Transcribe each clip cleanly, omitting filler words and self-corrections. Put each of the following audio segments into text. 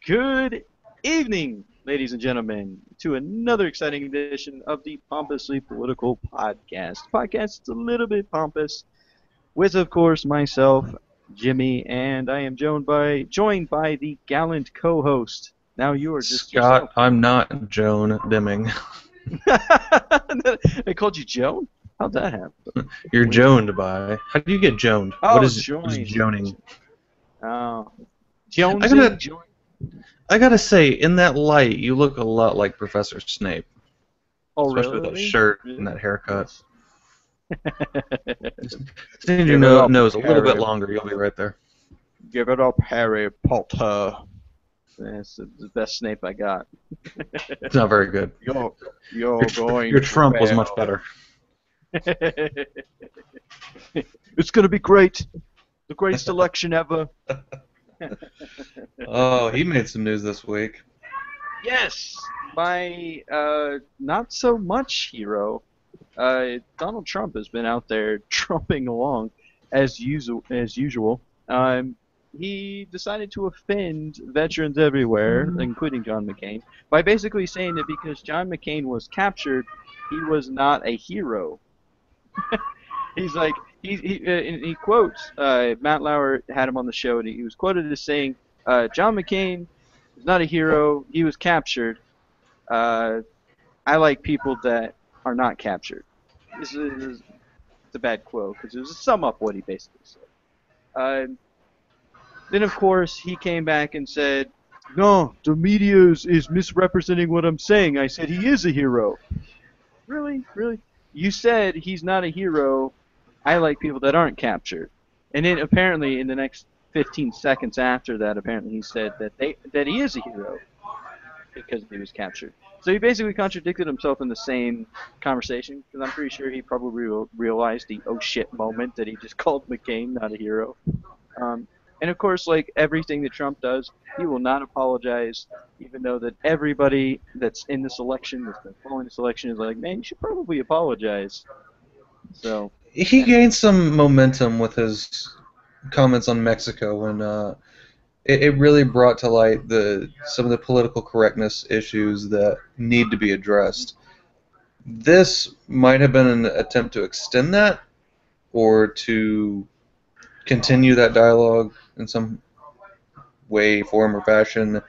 Good evening, ladies and gentlemen, to another exciting edition of the Pompously Political Podcast. Podcast is a little bit pompous, with, of course, myself, Jimmy, and I am joined by the gallant co-host. Now you are just yourself. Scott, I'm not Joan Dimming. I called you Joan? How'd that happen? You're Weird. Joaned by. How do you get Joaned? Oh, What is joined. Joaning? Oh, I Jonesing, gotta, join. I gotta say, in that light, you look a lot like Professor Snape, Oh, especially with that really? shirt and Really? that haircut. Just Give stand your it up, nose a little bit Harry. longer, you'll be right there. Give it up, Harry Potter. That's the best Snape I got. It's not very good. You're going Your to Trump was much fail. better. It's gonna be great. The greatest election ever. Oh, he made some news this week. Yes, my not so much hero. Donald Trump has been out there trumping along as usual. He decided to offend veterans everywhere, including John McCain, by basically saying that because John McCain was captured, he was not a hero. He's like he quotes Matt Lauer had him on the show, and he was quoted as saying, "John McCain is not a hero. He was captured. Uh, I like people that are not captured." This is a bad quote because it was a sum up what he basically said. Uh, then of course he came back and said, "No, the media is misrepresenting what I'm saying. I said he is a hero." Really, really? You said he's not a hero. I like people that aren't captured. And then apparently in the next 15 seconds after that, apparently he said that he is a hero because he was captured. So he basically contradicted himself in the same conversation because I'm pretty sure he probably realized the oh shit moment that he just called McCain not a hero. Um, and of course, like everything that Trump does, he will not apologize, even though that everybody that's in this election, that's been following this election, is like, man, you should probably apologize. So, He yeah, gained some momentum with his comments on Mexico when it really brought to light some of the political correctness issues that need to be addressed. This might have been an attempt to extend that or to continue that dialogue in some way, form, or fashion,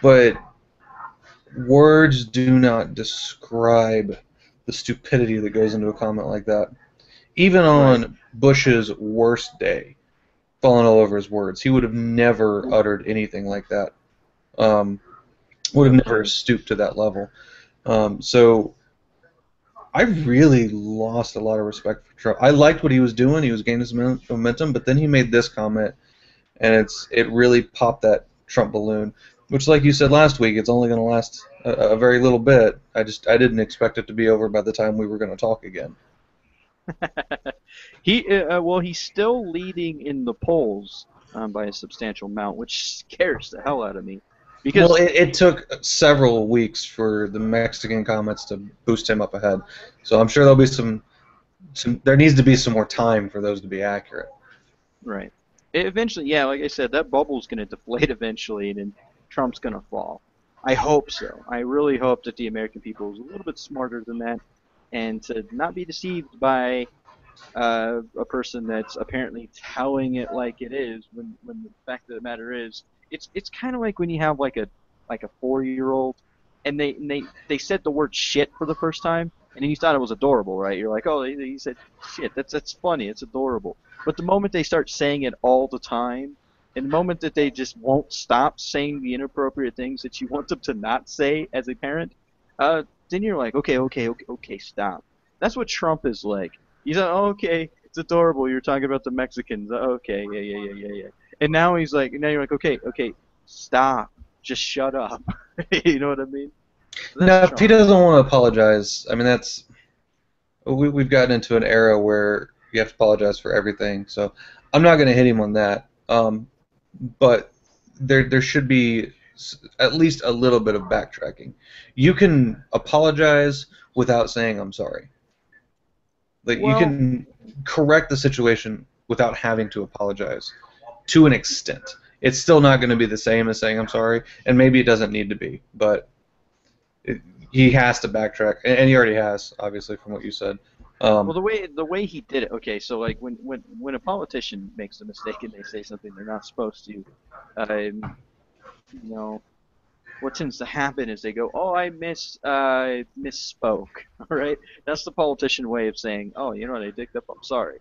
but words do not describe the stupidity that goes into a comment like that. Even right. on Bush's worst day, falling all over his words, he would have never uttered anything like that. Um, would have No never kidding. stooped to that level. So I really lost a lot of respect for Trump. I liked what he was doing. He was gaining some momentum, but then he made this comment, and it really popped that Trump balloon. Which, like you said last week, it's only going to last a very little bit. I didn't expect it to be over by the time we were going to talk again. He's still leading in the polls by a substantial amount, which scares the hell out of me. Well, Because it took several weeks for the Mexican comments to boost him up ahead. So I'm sure there'll be there needs to be some more time for those to be accurate. right. Eventually, yeah, like I said, that bubble's going to deflate eventually, and then Trump's going to fall. I hope so. I really hope that the American people is a little bit smarter than that, and to not be deceived by a person that's apparently telling it like it is, when the fact of the matter is, it's kind of like when you have like a 4-year-old, and they said the word shit for the first time, and then you thought it was adorable, right? You're like, oh, he said shit. That's funny. It's adorable. But the moment they start saying it all the time, and the moment that they just won't stop saying the inappropriate things that you want them to not say as a parent, then you're like, okay, stop. That's what Trump is like. He's like, oh, okay, it's adorable. You're talking about the Mexicans. Okay, yeah. And now you're like, okay, stop. Just shut up. You know what I mean? That's Now, if he Trump. doesn't want to apologize, I mean we've gotten into an era where you have to apologize for everything. So I'm not going to hit him on that. But there should be at least a little bit of backtracking. You can apologize without saying I'm sorry. Like you Well, can correct the situation without having to apologize to an extent. It's still not going to be the same as saying I'm sorry, and maybe it doesn't need to be, but he has to backtrack, and he already has, obviously, from what you said. Well, Um, the way he did it. Okay, so like when a politician makes a mistake and they say something they're not supposed to, you know, what tends to happen is they go, "Oh, I misspoke." All right, that's the politician way of saying, "Oh, you know what, I dicked up. I'm sorry."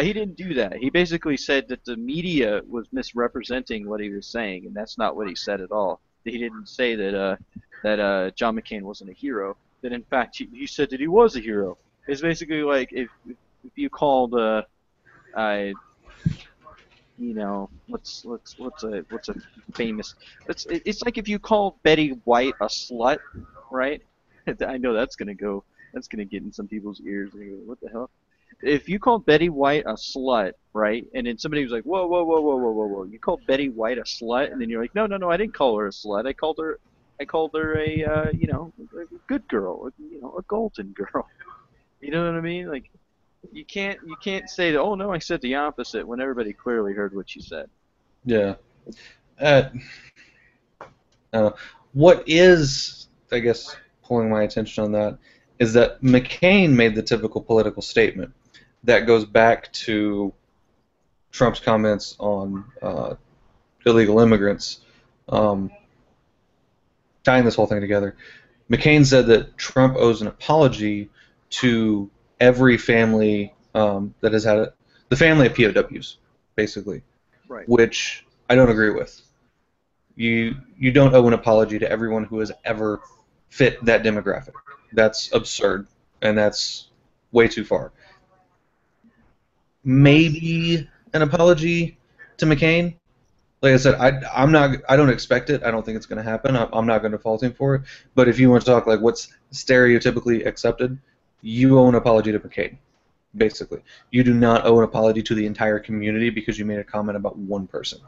He didn't do that. He basically said that the media was misrepresenting what he was saying, and that's not what he said at all. He didn't say that John McCain wasn't a hero. That in fact he said that he was a hero. It's basically like if you called I what's a famous it's like if you called Betty White a slut, right? I know that's gonna get in some people's ears. They're gonna go, what the hell? If you called Betty White a slut, right, and then somebody was like, whoa, whoa, whoa, whoa, whoa, whoa, whoa, you called Betty White a slut, and then you're like, no, no, no, I didn't call her a slut. I called her a, a good girl, a golden girl. You know what I mean? Like, you can't say that. Oh no, I said the opposite when everybody clearly heard what you said. yeah. Uh, Uh, what is, I guess, pulling my attention on that is that McCain made the typical political statement that goes back to Trump's comments on illegal immigrants, um, tying this whole thing together. McCain said that Trump owes an apology to every family that has had the family of POWs, basically, Right. which I don't agree with. You don't owe an apology to everyone who has ever fit that demographic. That's absurd, and that's way too far. Well, it's Maybe an apology to McCain. Like I said, I'm not. I don't expect it. I don't think it's going to happen. I'm not going to fault him for it. But if you want to talk like what's stereotypically accepted, you owe an apology to McCain. Basically, you do not owe an apology to the entire community because you made a comment about one person.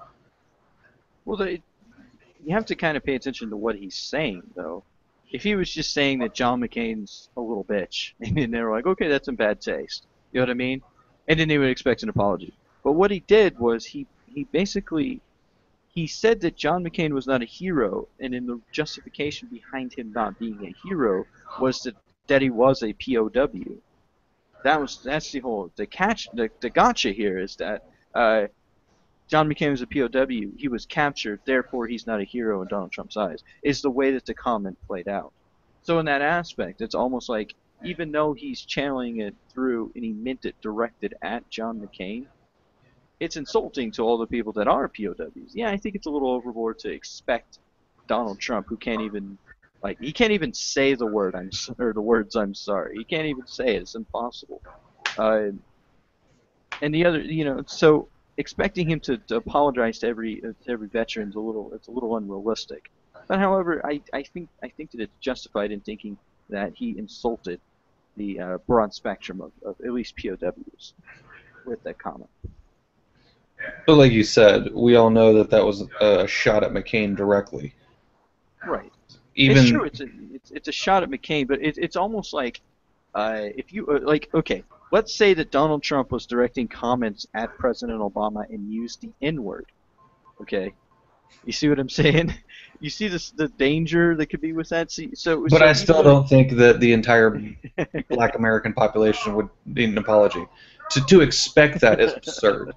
well, you have to kind of pay attention to what he's saying, though. If he was just saying that John McCain's a little bitch, and then they were like, okay, that's in bad taste. You know what I mean? And then they would expect an apology. But what he did was he basically he said that John McCain was not a hero, and in the justification behind him not being a hero was that he was a POW. That's the whole the gotcha here is that John McCain was a POW. He was captured, therefore he's not a hero in Donald Trump's eyes. Is the way that the comment played out. So in that aspect, it's almost like even though he's channeling it through and he meant it directed at John McCain, it's insulting to all the people that are POWs. Yeah, I think it's a little overboard to expect Donald Trump, who can't even he can't even say the word or the words I'm sorry. He can't even say it. It's impossible. Uh, and the other, so expecting him to apologize to every veteran is a little unrealistic. But however, I think that it's justified in thinking that he insulted the broad spectrum of at least POWs with that comment. But like you said, we all know that that was a shot at McCain directly. Right. It's true. Even It's a shot at McCain, but it's almost like if you like, okay, let's say that Donald Trump was directing comments at President Obama and used the N-word. Okay, you see what I'm saying? You see the danger that could be with that. See, so But I so even still though don't think that the entire Black American population would need an apology. To expect that is absurd.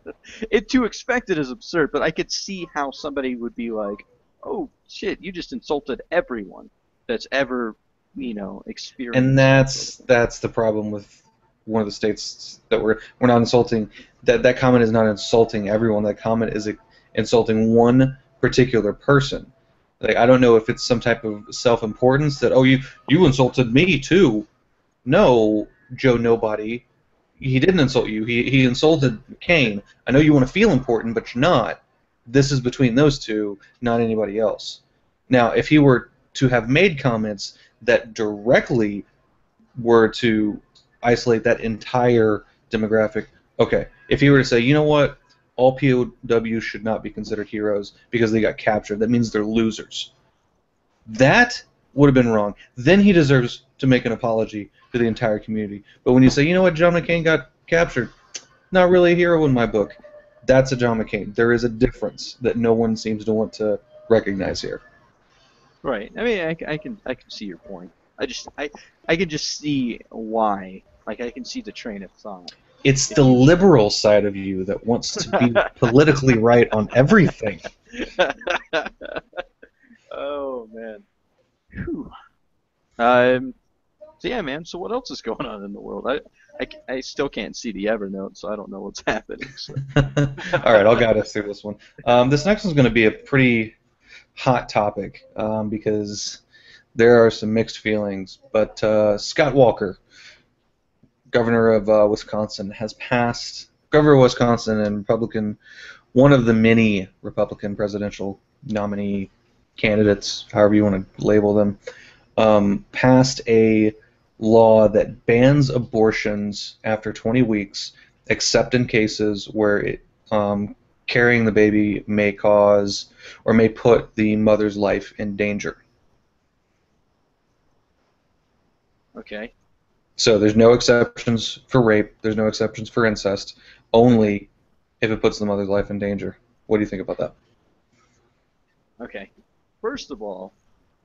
to expect it is absurd, but I could see how somebody would be like, "Oh shit, you just insulted everyone that's ever, And experienced that sort of thing." that's the problem with one of the states that we're not insulting. That comment is not insulting everyone. That comment is insulting one particular person. Like I don't know if it's some type of self-importance that you insulted me too. No, Joe Nobody. He didn't insult you. He insulted McCain. I know you want to feel important, but you're not. This is between those two, not anybody else. Now, if he were to have made comments that directly were to isolate that entire demographic, okay. If he were to say, you know what, all POWs should not be considered heroes because they got captured, that means they're losers. That would have been wrong. Then he deserves to make an apology to the entire community. But when you say, you know what, John McCain got captured, not really a hero in my book, That's a John McCain. There is a difference that no one seems to want to recognize here. Right. I mean, I can see your point. I can just see why. Like I can see the train of thought. It's the If you liberal side of you that wants to be politically right on everything. Oh man. Whew. Um. So yeah, man. So what else is going on in the world? I still can't see the Evernote, so I don't know what's happening. So. All right, I'll guide us through this one. This next one's going to be a pretty hot topic because there are some mixed feelings. But Scott Walker, governor of Wisconsin, has passed. Governor of Wisconsin and Republican, one of the many Republican presidential nominee candidates, however you want to label them, passed a law that bans abortions after 20 weeks, except in cases where carrying the baby may cause or may put the mother's life in danger. Okay. So there's no exceptions for rape, there's no exceptions for incest, only if it puts the mother's life in danger. What do you think about that? Okay. First of all,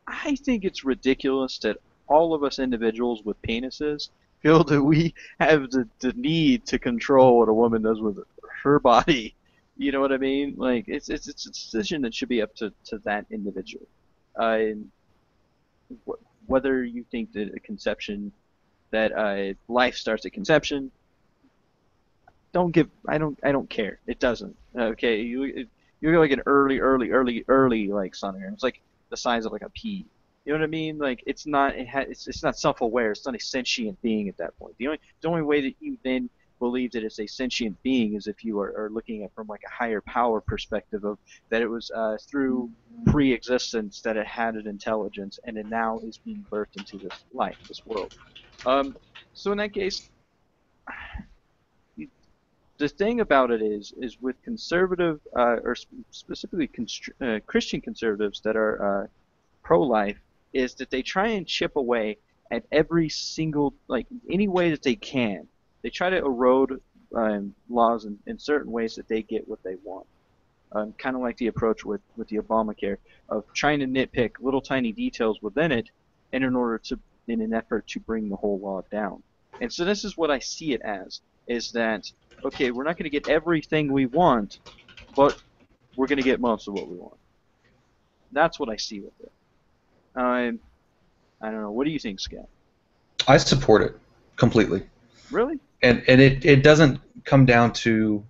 I think it's ridiculous that all of us individuals with penises feel that we have the need to control what a woman does with her body. You know what I mean? Like it's a decision that should be up to that individual. And whether you think that a conception that life starts at conception, I don't care. It doesn't. Okay, you're like an early like son here. It's like the size of like a pea. You know what I mean? Like it's not self-aware. It's not a sentient being at that point. The only way that you then believe that it's a sentient being is if you are looking at from like a higher power perspective of that it was through pre-existence that it had an intelligence and it now is being birthed into this life, this world. Um, so in that case, the thing about it is with conservative or specifically Christian conservatives that are pro-life is that they try and chip away at every single like any way that they can. They try to erode laws in certain ways that they get what they want. Kind of like the approach with the Obamacare of trying to nitpick little tiny details within it, and in an effort to bring the whole law down. And so this is what I see it as: is that okay? We're not going to get everything we want, but we're going to get most of what we want. That's what I see with it. Um, I don't know. What do you think, Scott? I support it completely. Really? And it doesn't come down to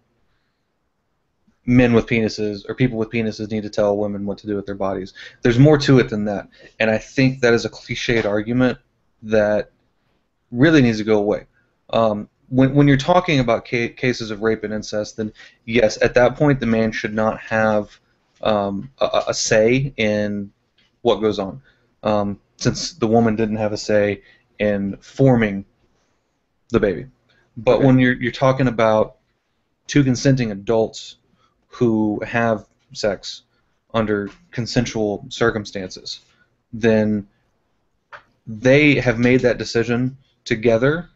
men with penises or people with penises need to tell women what to do with their bodies. There's more to it than that. And I think that is a cliched argument that really needs to go away. When you're talking about cases of rape and incest, then yes, at that point the man should not have a say in what goes on, since the woman didn't have a say in forming the baby. But Okay. when you're talking about two consenting adults who have sex under consensual circumstances, then they have made that decision together.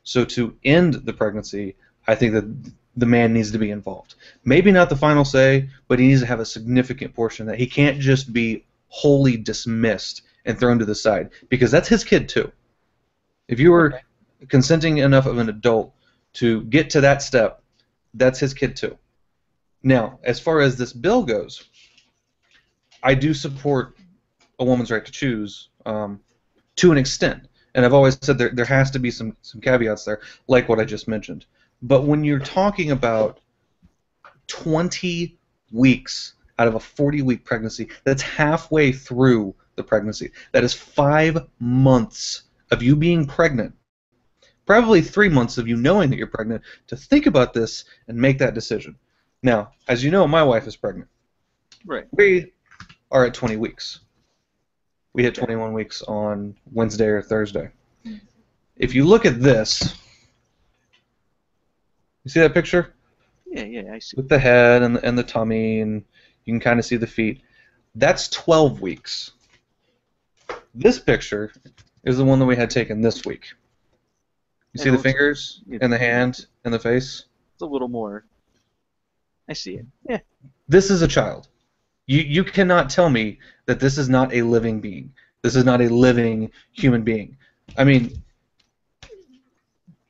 So to end the pregnancy, I think that the man needs to be involved. Maybe not the final say, but he needs to have a significant portion that he can't just be wholly dismissed and thrown to the side, because that's his kid too. If you were Okay. consenting enough of an adult to get to that step, that's his kid too. Now, as far as this bill goes, I do support a woman's right to choose to an extent. And I've always said there has to be some caveats there, like what I just mentioned. But when you're talking about 20 weeks out of a 40-week pregnancy, that's halfway through the pregnancy. That is 5 months of you being pregnant, probably 3 months of you knowing that you're pregnant, to think about this and make that decision. Now, as you know, my wife is pregnant. Right. We are at 20 weeks. We hit Okay. 21 weeks on Wednesday or Thursday. If you look at this, you see that picture? Yeah. Yeah. I see. With the head and the tummy, and you can kind of see the feet. That's 12 weeks. This picture is the one that we had taken this week. You And see it the looks fingers it, and the hand and the face? it's a little more I see it. Yeah. This is a child. You cannot tell me that this is not a living being. This is not a living human being. I mean,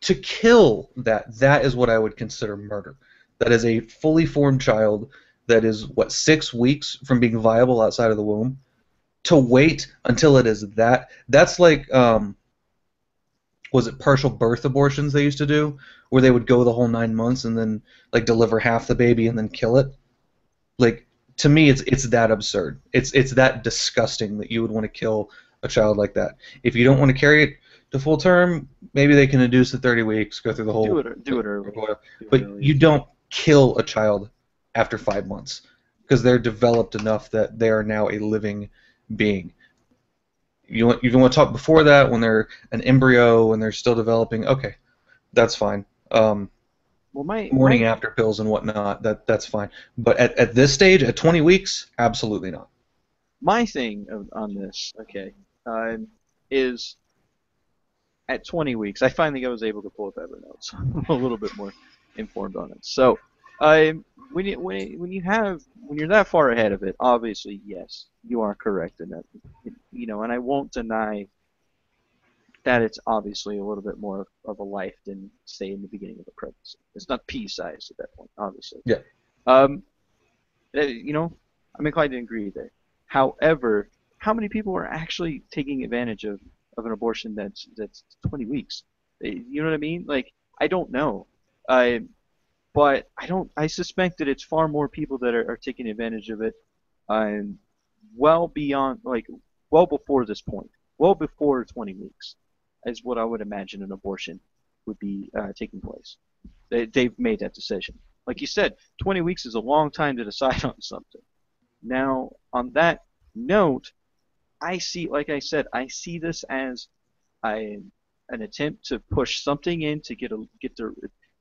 to kill that is what I would consider murder. That is a fully formed child that is what 6 weeks from being viable outside of the womb. To wait until it is that's like was it partial birth abortions they used to do, where they would go the whole 9 months and then like deliver half the baby and then kill it. Like, to me, it's that absurd. It's that disgusting that you would want to kill a child like that. If you don't want to carry it to full term, maybe they can induce the 30 weeks, go through the Do whole. it. Do it early. Do it But early. you don't kill a child after 5 months because they're developed enough that they are now a living being. You want to talk before that when they're an embryo, when they're still developing. Okay, that's fine. Well, Morning after pills and whatnot, that's fine. But at this stage, at 20 weeks, absolutely not. my thing on this, okay, is at 20 weeks. I finally was able to pull up Evernote, so I'm a little bit more informed on it. So, when you're that far ahead of it, obviously yes, you are correct in that. And I won't deny that it's obviously a little bit more of a life than say in the beginning of a pregnancy. It's not pea-sized at that point, obviously. Yeah. Um, I'm inclined to agree there. However, how many people are actually taking advantage of an abortion that's 20 weeks? You know what I mean? Like, I don't know. I but I don't. I suspect that it's far more people that are taking advantage of it, um, well beyond, like, well before this point, well before 20 weeks, is what I would imagine an abortion would be taking place. They've made that decision. Like you said, 20 weeks is a long time to decide on something. Now, on that note, like I said, I see this as a, an attempt to push something in to get their,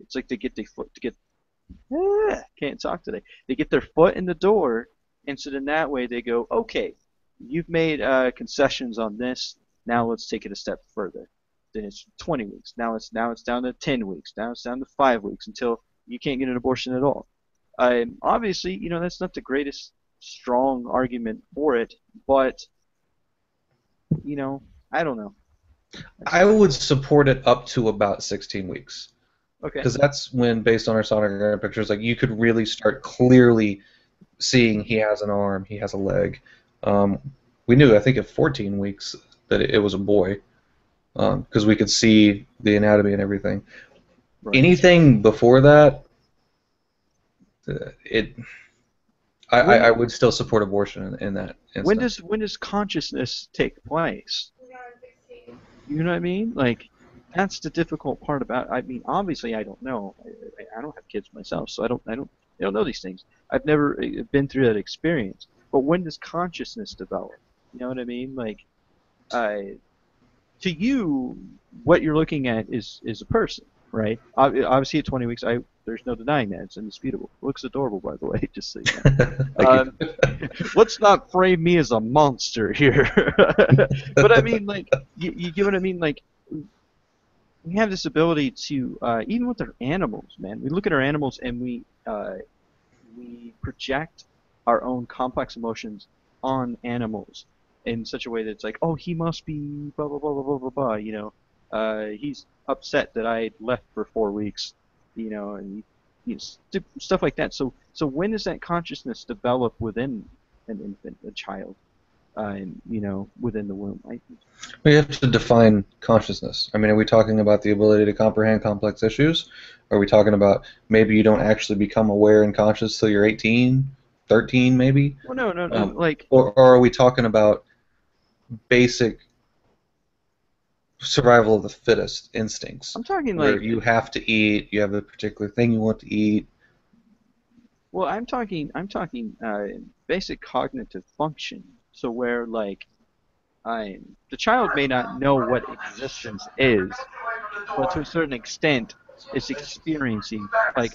it's like they get their foot to get, can't talk today. They get their foot in the door, and so then that way they go, okay, you've made concessions on this. Now let's take it a step further. Then it's 20 weeks. Now it's down to 10 weeks. Now it's down to 5 weeks until you can't get an abortion at all. Obviously, that's not the greatest strong argument for it, but I don't know. I would support it up to about 16 weeks. Okay. Because that's when, based on our sonogram pictures, like you could really start clearly seeing he has an arm, he has a leg. Um, we knew, I think, at 14 weeks that it was a boy, because we could see the anatomy and everything. Right. Anything before that, it I When would still support abortion in that when instance. does consciousness take place? You know what I mean? Like, that's the difficult part about. I mean, obviously, I don't know. I don't have kids myself, so I don't know these things. I've never been through that experience. But when does consciousness develop? You know what I mean? Like, uh, to you, what you're looking at is a person, right? Obviously, at 20 weeks, there's no denying that. It's indisputable. It looks adorable, by the way, just so you know. Thank you. Let's not frame me as a monster here. But I mean, like, you get what I mean? Like, we have this ability to, even with our animals, man. We look at our animals and we project our own complex emotions on animals in such a way that it's like, oh, he must be blah blah blah blah blah blah blah. He's upset that I left for 4 weeks, and stuff like that. So when does that consciousness develop within an infant, a child, within the womb? We have to define consciousness. I mean, are we talking about the ability to comprehend complex issues? Are we talking about maybe you don't actually become aware and conscious till you're 18, 13 maybe? Well, no, no, no. Like, Or are we talking about basic survival of the fittest instincts, I'm talking where like, you have to eat, you have a particular thing you want to eat? well, I'm talking basic cognitive function. So where, like, the child may not know what existence is, but to a certain extent, it's experiencing. Like,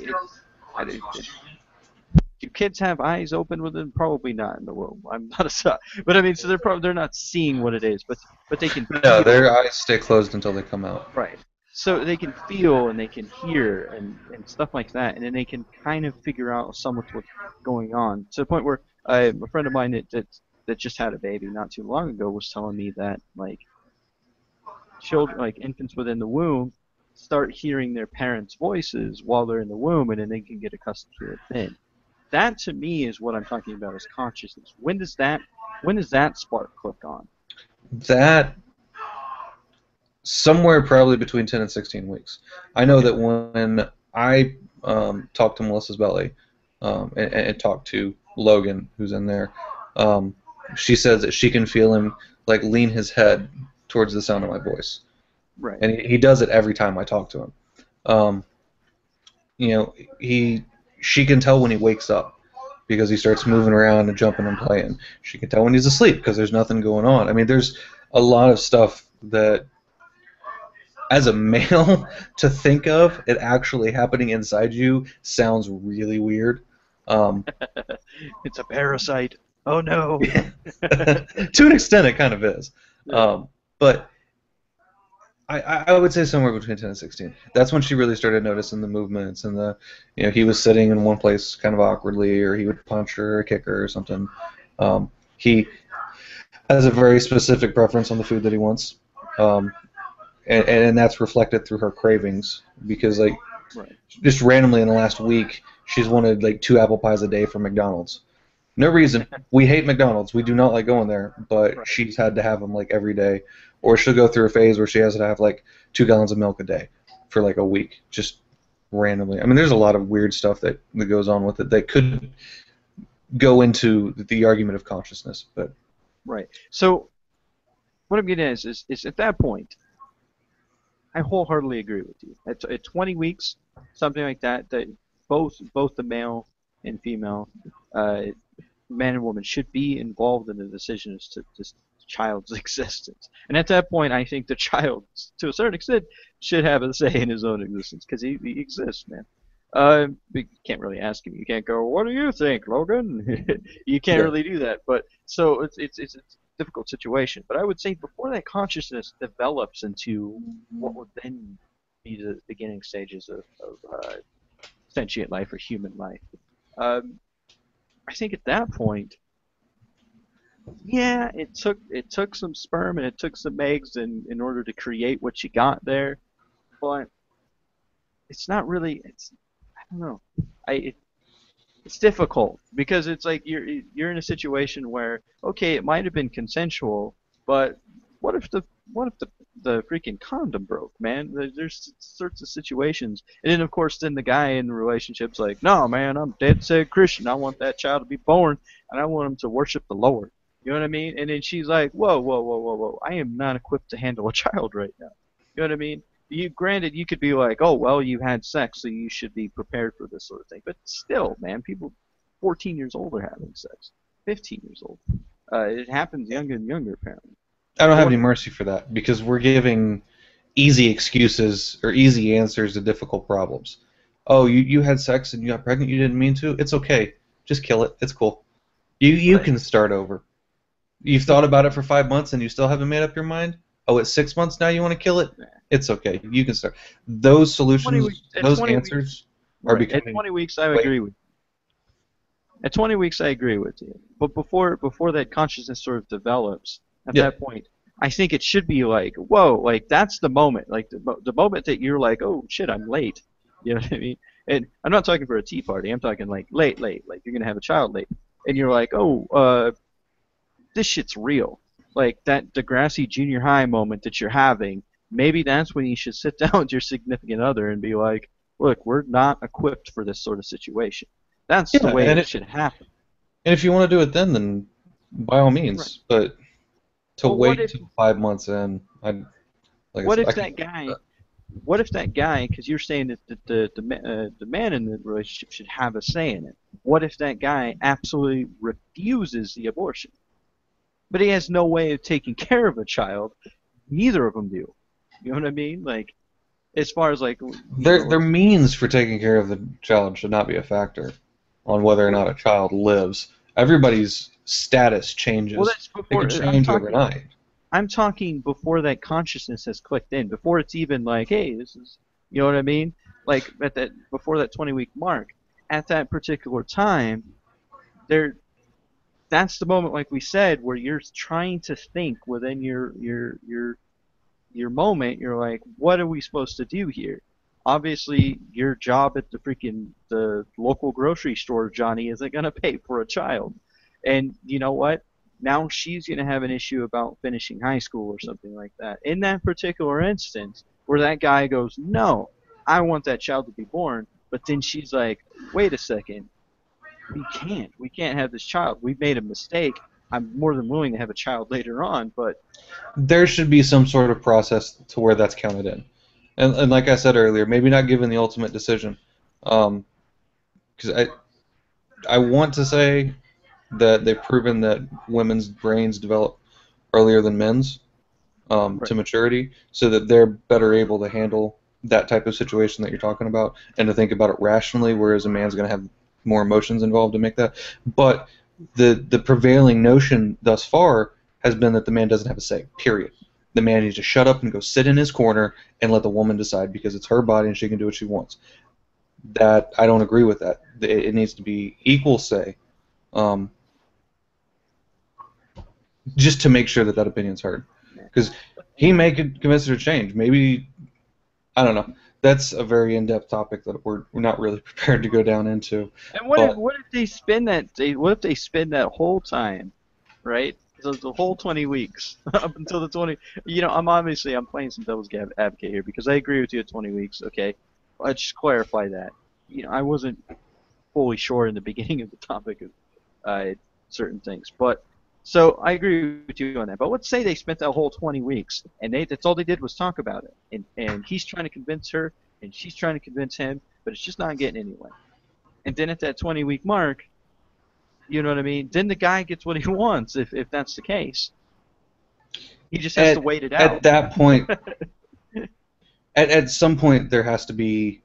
do kids have eyes open with them? Probably not in the womb. I'm not but I mean, so they're not seeing what it is, but they can No, feel. their eyes stay closed until they come out. Right. so they can feel and they can hear and stuff like that, and then they can kind of figure out somewhat what's going on to the point where a friend of mine that just had a baby not too long ago was telling me that like children, like infants within the womb, start hearing their parents' voices while they're in the womb, and then they can get accustomed to it then. That to me is what I'm talking about as consciousness. When does that spark click on? That somewhere probably between 10 and 16 weeks. I know Okay. that when I talked to Melissa's belly and talked to Logan, who's in there, um, she says that she can feel him like lean his head towards the sound of my voice, Right. and he does it every time I talk to him. Um, you know, she can tell when he wakes up because he starts moving around and jumping and playing. She can tell when he's asleep because there's nothing going on. I mean, there's a lot of stuff that as a male to think of it actually happening inside you sounds really weird. Um, It's a parasite. Oh no. to an extent, it kind of is. Yeah. But I would say somewhere between 10 and 16. That's when she really started noticing the movements and he was sitting in one place kind of awkwardly, or he would punch her or kick her or something. He has a very specific preference on the food that he wants. Um, and that's reflected through her cravings because like Right. just randomly in the last week she's wanted like 2 apple pies a day from McDonald's. No reason. We hate McDonald's. We do not like going there, but Right. she's had to have them like every day, or she'll go through a phase where she has to have like 2 gallons of milk a day for like a week, just randomly. I mean, there's a lot of weird stuff that goes on with it that could go into the argument of consciousness, but Right. So what I'm getting at is at that point, I wholeheartedly agree with you. At 20 weeks, something like that, that both the male and female, uh, man and woman, should be involved in the decision as to this child's existence. And at that point, I think the child, to a certain extent, should have a say in his own existence because he exists, man. You can't really ask him. You can't go, "What do you think, Logan?" You can't yeah. really do that. But so it's a difficult situation. But I would say before that consciousness develops into what would then be the beginning stages of sentient life or human life, um, I think at that point, yeah, it took some sperm and it took some eggs in order to create what you got there. But it's not really. I don't know. It's difficult because it's like you're in a situation where okay, it might have been consensual, but what if the what if the freaking condom broke, man? There's sorts of situations, and then of course then the guy in the relationship's like, no, man, I'm dead set Christian. I want that child to be born, and I want him to worship the Lord. You know what I mean? And then she's like, whoa, whoa, whoa, whoa, whoa! I am not equipped to handle a child right now. You know what I mean? Granted, you could be like, oh well, you had sex, so you should be prepared for this sort of thing. But still, man, people 14 years old are having sex, 15 years old. It happens younger and younger, apparently. I don't So have what? any mercy for that because we're giving easy excuses or easy answers to difficult problems. Oh, you had sex and you got pregnant, you didn't mean to? It's okay. Just kill it. It's cool. You Right. can start over. You've But thought about it for 5 months and you still haven't made up your mind? Oh, it's 6 months now you want to kill it? nah, It's okay. You can start. Those 20 weeks. solutions, At those 20 weeks. answers are Right. At becoming 20 weeks, I way. agree with. At 20 weeks, I agree with you. But before that consciousness sort of develops, at Yeah. that point, I think it should be like, whoa, like that's the moment, like the moment that you're like, oh shit, I'm late. You know what I mean? And I'm not talking for a tea party. I'm talking like late, late, like you're gonna have a child late, and you're like, oh, this shit's real. Like that Degrassi junior high moment that you're having, maybe that's when you should sit down with your significant other and be like, look, we're not equipped for this sort of situation. That's the Yeah, way it should happen. and if you want to do it then by all Right. means. But to Well, wait till 5 months in, like I what said, I if can. that guy, what if that guy, because you're saying that the man in the relationship should have a say in it. What if that guy absolutely refuses the abortion, but he has no way of taking care of a child? Neither of them do. You know what I mean? Like, as far as like, Their means for taking care of the child should not be a factor on whether or not a child lives. Everybody's status well, changes. that's It before. could change overnight. I'm talking before that consciousness has clicked in, before it's even like, hey, this is, you know what I mean? Like at that before that 20-week mark, at that particular time, there that's the moment, like we said, where you're trying to think within your moment. You're like, what are we supposed to do here? Obviously, your job at the local grocery store, Johnny, isn't gonna pay for a child. And you know what? Now she's gonna have an issue about finishing high school or something like that. In that particular instance, where that guy goes, no, I want that child to be born, but then she's like, wait a second, we can't have this child. We've made a mistake. I'm more than willing to have a child later on, but There should be some sort of process to where that's counted in. And like I said earlier, maybe not given the ultimate decision. Because I want to say that they've proven that women's brains develop earlier than men's to right, maturity, so that they're better able to handle that type of situation that you're talking about and to think about it rationally, whereas a man's going to have more emotions involved to make that. But the prevailing notion thus far has been that the man doesn't have a say, period. The man needs to shut up and go sit in his corner and let the woman decide because it's her body and she can do what she wants. That I don't agree with that. It needs to be equal say, um, just to make sure that that opinion's heard. Because he yeah. may convince her to change. Maybe, I don't know. That's a very in-depth topic that we're not really prepared to go down into. And But what if they spend what if they spend that whole time, right? The whole 20 weeks up until the 20. I'm playing some devil's advocate here because I agree with you at 20 weeks. Okay, let's just clarify that. I wasn't fully sure in the beginning of the topic of certain things, but so I agree with you on that. But let's say they spent that whole 20 weeks and that's all they did was talk about it, and he's trying to convince her and she's trying to convince him, but it's just not getting anywhere. And then at that 20-week mark, you know what I mean? Then the guy gets what he wants if that's the case. He just has to at wait it at out. that point, at some point, there has to be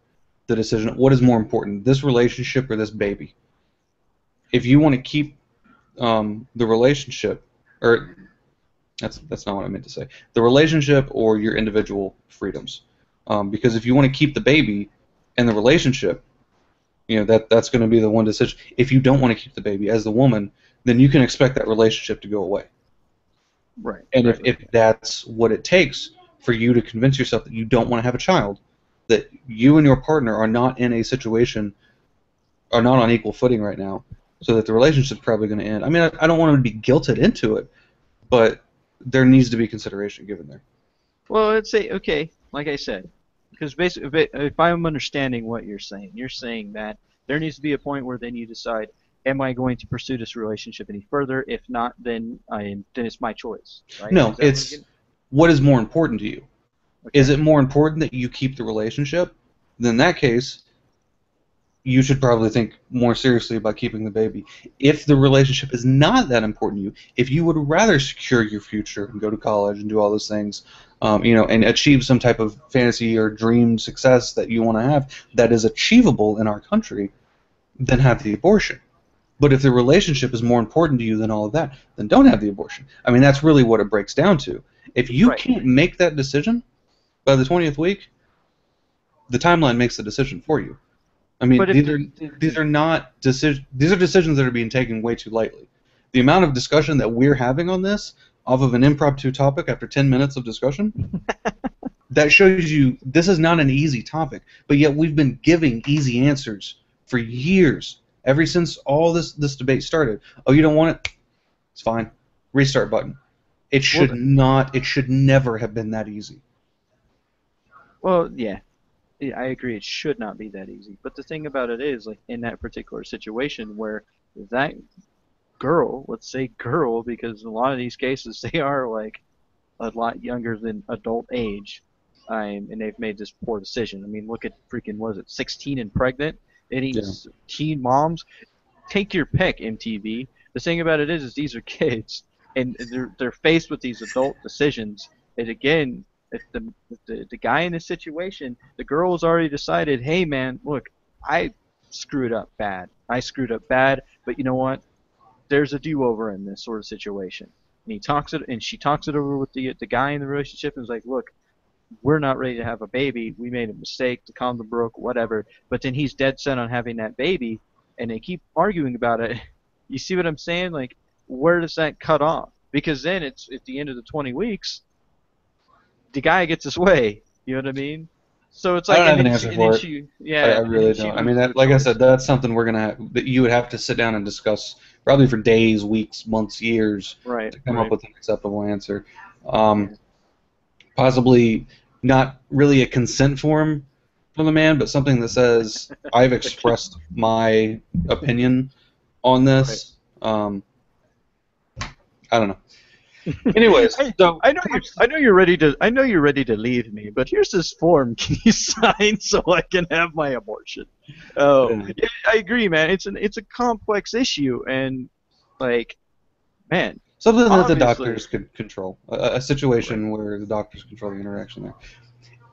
the decision: what is more important, this relationship or this baby? If you want to keep the relationship, or that's not what I meant to say, the relationship or your individual freedoms. Because if you want to keep the baby and the relationship, that's going to be the one decision. If you don't want to keep the baby as the woman, then you can expect that relationship to go away. Right, And right, if right. that's what it takes for you to convince yourself that you don't want to have a child, that you and your partner are not in a situation, are not on equal footing right now, so that the relationship's probably going to end. I mean, I don't want to be guilted into it, but there needs to be consideration given there. Well, let's say okay, like I said, because basically, if I'm understanding what you're saying that there needs to be a point where then you decide, am I going to pursue this relationship any further? If not, then it's my choice, right? No, Is that what you're it's getting? what is more important to you. Is Okay, it more important that you keep the relationship? Then in that case, you should probably think more seriously about keeping the baby. If the relationship is not that important to you, if you would rather secure your future and go to college and do all those things, and achieve some type of fantasy or dream success that you want to have that is achievable in our country, then have the abortion. But if the relationship is more important to you than all of that, then don't have the abortion. I mean, that's really what it breaks down to. If you right. can't make that decision by the 20th week, the timeline makes the decision for you. I mean, But if these are not decisions. These are decisions that are being taken way too lightly. The amount of discussion that we're having on this, off of an impromptu topic after 10 minutes of discussion, that shows you this is not an easy topic. But yet we've been giving easy answers for years, ever since all this debate started. Oh, you don't want it? It's fine. Restart button. It well, should not. It should never have been that easy. yeah, I agree. It should not be that easy. But the thing about it is, like in that particular situation where that girl, let's say girl, because in a lot of these cases they are like a lot younger than adult age, and they've made this poor decision. I mean, look at freaking was it 16 and pregnant? Any Yeah. teen moms, take your pick, MTV. The thing about it is these are kids, and they're faced with these adult decisions. And again, if the guy in this situation, the girl has already decided, hey man, look, I screwed up bad. I screwed up bad, but you know what? There's a do-over in this sort of situation. and she talks it over with the guy in the relationship, and is like, look, we're not ready to have a baby. We made a mistake. The condom broke, whatever. But then he's dead set on having that baby, and they keep arguing about it. You see what I'm saying? Like, where does that cut off? Because then it's at the end of the 20 weeks, the guy gets his way. You know what I mean? So it's I like, don't have an answer for it. I yeah, and then really she don't. I mean, loses her that, like I choice. said, that's something we're gonna that you would have to sit down and discuss probably for days, weeks, months, years Right, to come up right. with an acceptable answer. Um, Yeah. Possibly not really a consent form from the man, but something that says I've expressed my opinion on Right. this. I don't know. Anyways, I so I know you're ready to leave me, but here's this form. Can you sign so I can have my abortion? Oh, yeah. yeah, I agree, man. It's a complex issue, and like, man, Something that the obviously, doctors could control, a right. situation where the doctors control the interaction there.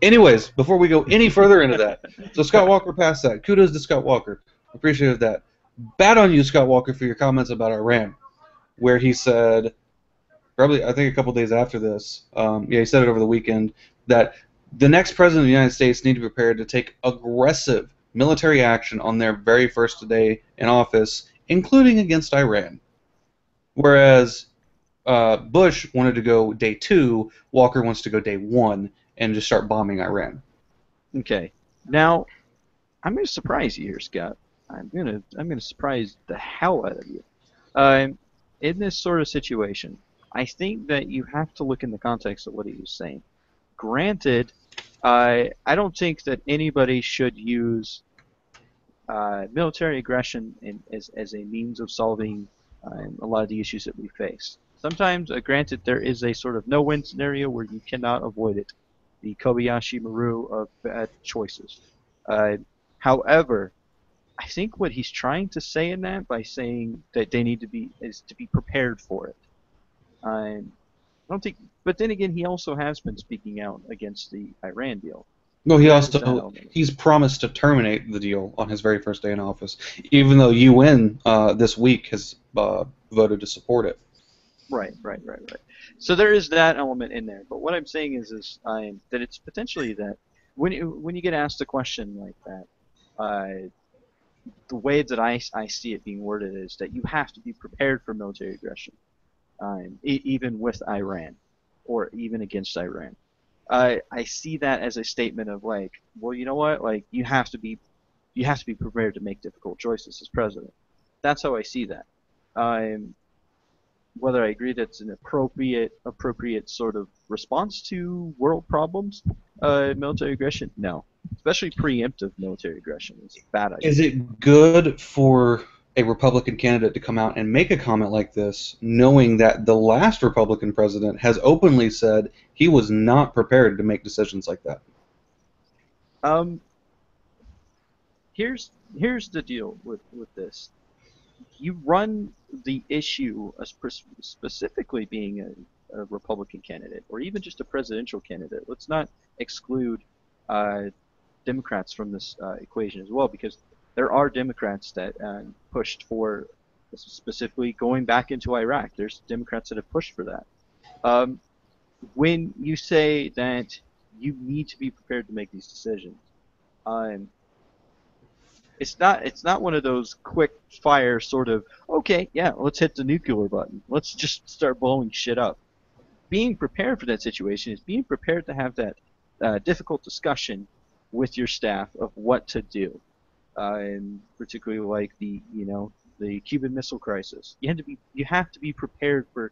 Anyways, before we go any further into that, so Scott Walker passed that. Kudos to Scott Walker. Appreciate that. Bad on you, Scott Walker, for your comments about Iran, where he said, probably I think a couple days after this, yeah, he said it over the weekend, that the next president of the United States need to be prepared to take aggressive military action on their very first day in office, including against Iran. Whereas Bush wanted to go day 2, Walker wants to go day 1 and just start bombing Iran. Okay. Now, I'm gonna surprise you here, Scott. I'm gonna surprise the hell out of you. Um, in this sort of situation, I think that you have to look in the context of what he was saying. Granted, I don't think that anybody should use military aggression as a means of solving a lot of the issues that we face. Sometimes, granted, there is a sort of no-win scenario where you cannot avoid it, the Kobayashi Maru of bad choices. Uh, However, I think what he's trying to say in that by saying that they need to be is to be prepared for it. I don't think, but then again, he also has been speaking out against the Iran deal, No, so he there is that also element. he's promised to terminate the deal on his very first day in office, even though UN this week has voted to support it. Right, right, right, right. So there is that element in there. But what I'm saying is that it's potentially that when you get asked a question like that, the way that I see it being worded is that you have to be prepared for military aggression, even with Iran, or even against Iran. I see that as a statement of like, well, you know what? Like you have to be prepared to make difficult choices as president. That's how I see that. Um, Whether I agree that's an appropriate sort of response to world problems, military aggression, no. Especially preemptive military aggression is a bad Is idea. it good for a Republican candidate to come out and make a comment like this, knowing that the last Republican president has openly said he was not prepared to make decisions like that? Um, here's the deal with this. You run the issue as specifically being a Republican candidate or even just a presidential candidate. Let's not exclude uh, Democrats from this equation as well, because there are Democrats that pushed for specifically going back into Iraq. There's Democrats that have pushed for that. Um, when you say that you need to be prepared to make these decisions, um, it's not one of those quick fire sort of, okay, yeah, let's hit the nuclear button. Let's just start blowing shit up. Being prepared for that situation is being prepared to have that difficult discussion with your staff of what to do, and particularly like the Cuban Missile Crisis. You have to be prepared for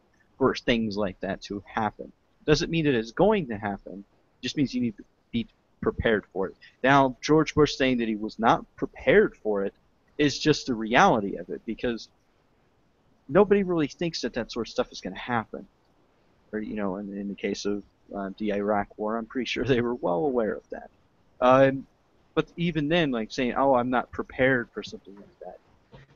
things like that to happen. Doesn't mean that it's going to happen. Just means you need to be prepared for it. Now, George Bush saying that he was not prepared for it is just the reality of it, because nobody really thinks that that sort of stuff is going to happen. Or in the case of the Iraq War, I'm pretty sure they were well aware of that. Um, but even then, like saying, "Oh, I'm not prepared for something like that,"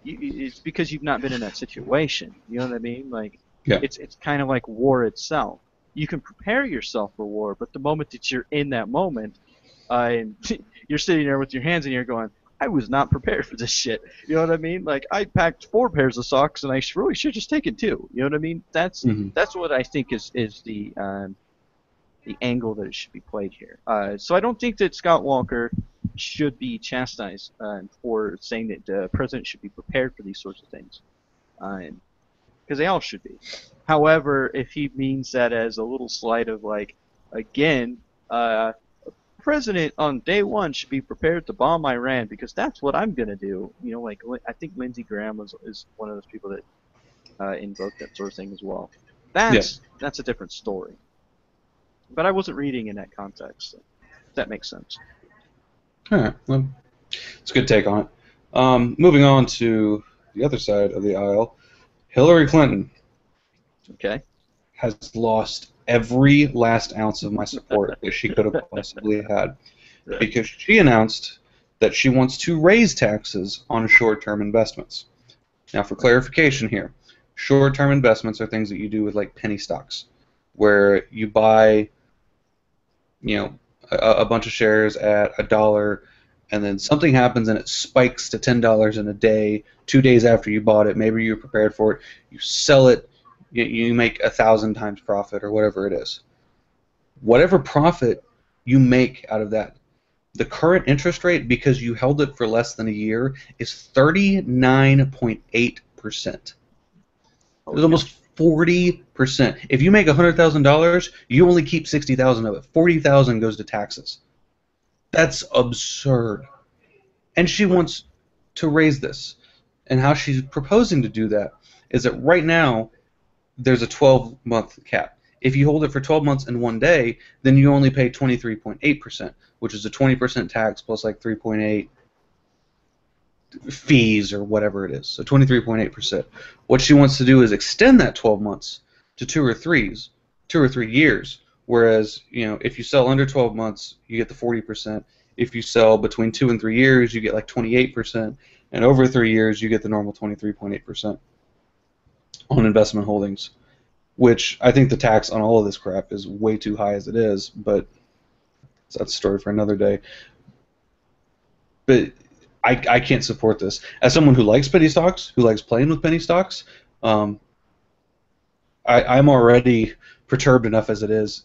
it's because you've not been in that situation. You know what I mean? Like, Yeah. it's kind of like war itself. You can prepare yourself for war, but the moment that you're in that moment, uh, you're sitting there with your hands in the air going, I was not prepared for this shit. You know what I mean? Like I packed 4 pairs of socks, and I really should just taken two. You know what I mean? Hmm. That's what I think is the angle that it should be played here. So I don't think that Scott Walker should be chastised for saying that the president should be prepared for these sorts of things, because they all should be. However, if he means that as a little slight of like, again, uh, president on day one should be prepared to bomb Iran because that's what I'm gonna do. You know, like I think Lindsey Graham is one of those people that invoked that sort of thing as well. Yeah. That's a different story. But I wasn't reading in that context. So that makes sense. All right. Well, it's a good take on it. Moving on to the other side of the aisle, Hillary Clinton Okay. has lost every last ounce of my support that she could have possibly had because she announced that she wants to raise taxes on short-term investments. Now, for clarification here, short-term investments are things that you do with like penny stocks, where you buy, you know, a bunch of shares at $1, and then something happens and it spikes to $10 in a day. 2 days after you bought it, maybe you're prepared for it. You sell it, you make 1,000 times profit or whatever it is. Whatever profit you make out of that, the current interest rate, because you held it for less than a year, is 39.8%. It's Holy cow. almost 40%. If you make $100,000, you only keep 60,000 of it. 40,000 goes to taxes. That's absurd. And she Right. wants to raise this. And how she's proposing to do that is that right now there's a 12-month cap. If you hold it for 12 months and 1 day, then you only pay 23.8%, which is a 20% tax plus like 3.8 fees or whatever it is. So 23.8%. What she wants to do is extend that 12 months to 2 or 3 years. Whereas, if you sell under 12 months, you get the 40%. If you sell between 2 and 3 years, you get like 28%. And over 3 years, you get the normal 23.8% on investment holdings. Which I think the tax on all of this crap is way too high as it is, but that's a story for another day. But I can't support this. As someone who likes penny stocks, who likes playing with penny stocks, I'm already perturbed enough as it is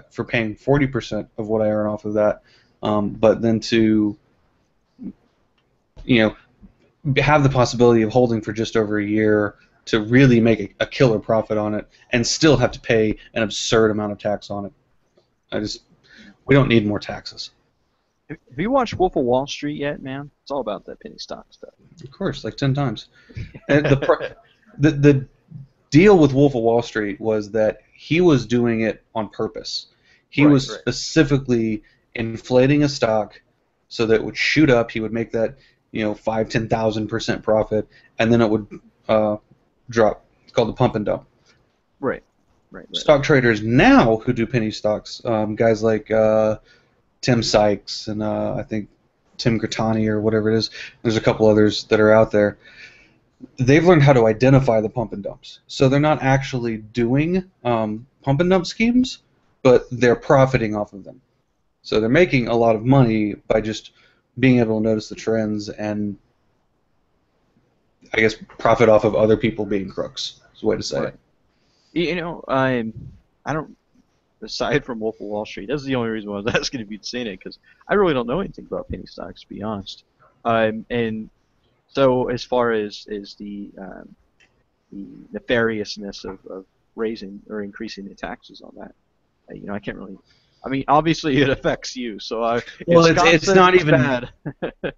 for paying 40% of what I earn off of that. But then to, have the possibility of holding for just over a year to really make a killer profit on it and still have to pay an absurd amount of tax on it. We don't need more taxes. Have you watched Wolf of Wall Street yet, man? It's all about that penny stock stuff. Of course, like 10 times. And the deal with Wolf of Wall Street was that he was doing it on purpose. He was Right. specifically inflating a stock so that it would shoot up. He would make that 5-10,000% profit, and then it would drop. It's called the pump and dump. Right. Right. Stock traders now who do penny stocks, guys like Tim Sykes and I think Tim Grattani or whatever it is. There's a couple others that are out there. They've learned how to identify the pump and dumps. So they're not actually doing pump and dump schemes, but they're profiting off of them. So they're making a lot of money by just being able to notice the trends and, I guess, profit off of other people being crooks. Is a way to say Right. it. I don't. Aside from Wolf of Wall Street, that's the only reason why I was asking if you'd seen it because I really don't know anything about penny stocks, to be honest. And so as far as the nefariousness of raising or increasing the taxes on that, I can't really. I mean, obviously it affects you, so if Well, Scott it's says not it's even bad,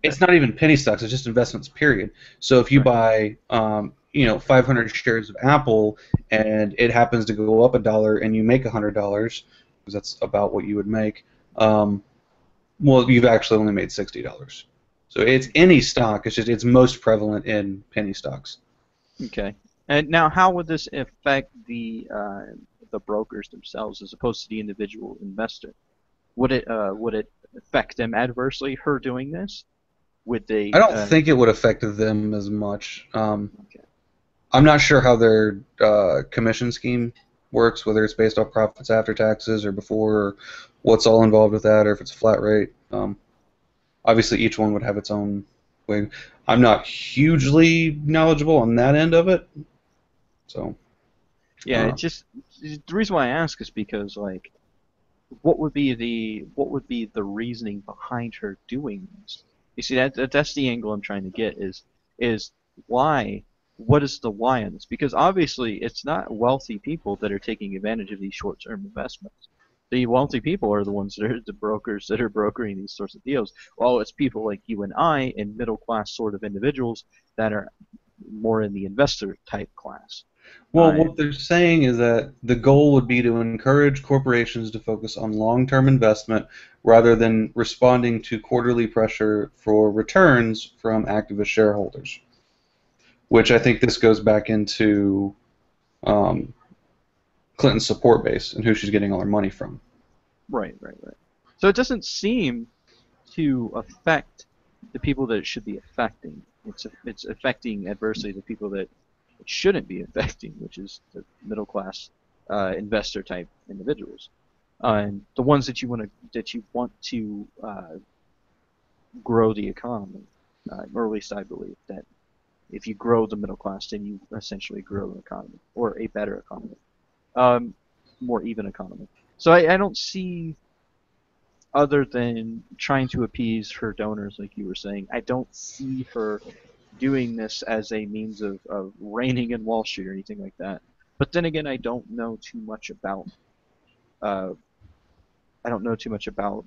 it's not even penny stocks. It's just investments. Period. So if you right, buy 500 shares of Apple and it happens to go up $1 and you make $100 because that's about what you would make. Well, you've actually only made $60. So it's any stock. It's just it's most prevalent in penny stocks. okay. And now, how would this affect the brokers themselves as opposed to the individual investor? Would it affect them adversely? Her doing this? Would I they? don't think it would affect them as much. Okay. I'm not sure how their commission scheme works, whether it's based off profits after taxes or before, or what's all involved with that, or if it's a flat rate. Obviously, each one would have its own way. I'm not hugely knowledgeable on that end of it, so Yeah, uh, it just the reason why I ask is because like what would be the reasoning behind her doing this? You see that's the angle I'm trying to get is why what is the why on this? Because obviously it's not wealthy people that are taking advantage of these short-term investments. The wealthy people are the ones that are the brokers that are brokering these sorts of deals. Well, it's people like you and I and middle class sort of individuals that are more in the investor type class. well, what they're saying is that the goal would be to encourage corporations to focus on long-term investment rather than responding to quarterly pressure for returns from activist shareholders, which I think this goes back into um, Clinton's support base and who she's getting all her money from. Right, right, right. So it doesn't seem to affect the people that it should be affecting. It's affecting adversely the people that it shouldn't be affecting, which is the middle class investor type individuals, and the ones that you want to grow the economy. Or at least I believe that if you grow the middle class, then you essentially grow an economy or a better economy, um, more even economy. So I don't see other than trying to appease her donors, like you were saying, I don't see her doing this as a means of reigning in Wall Street or anything like that. But then again, uh, I don't know too much about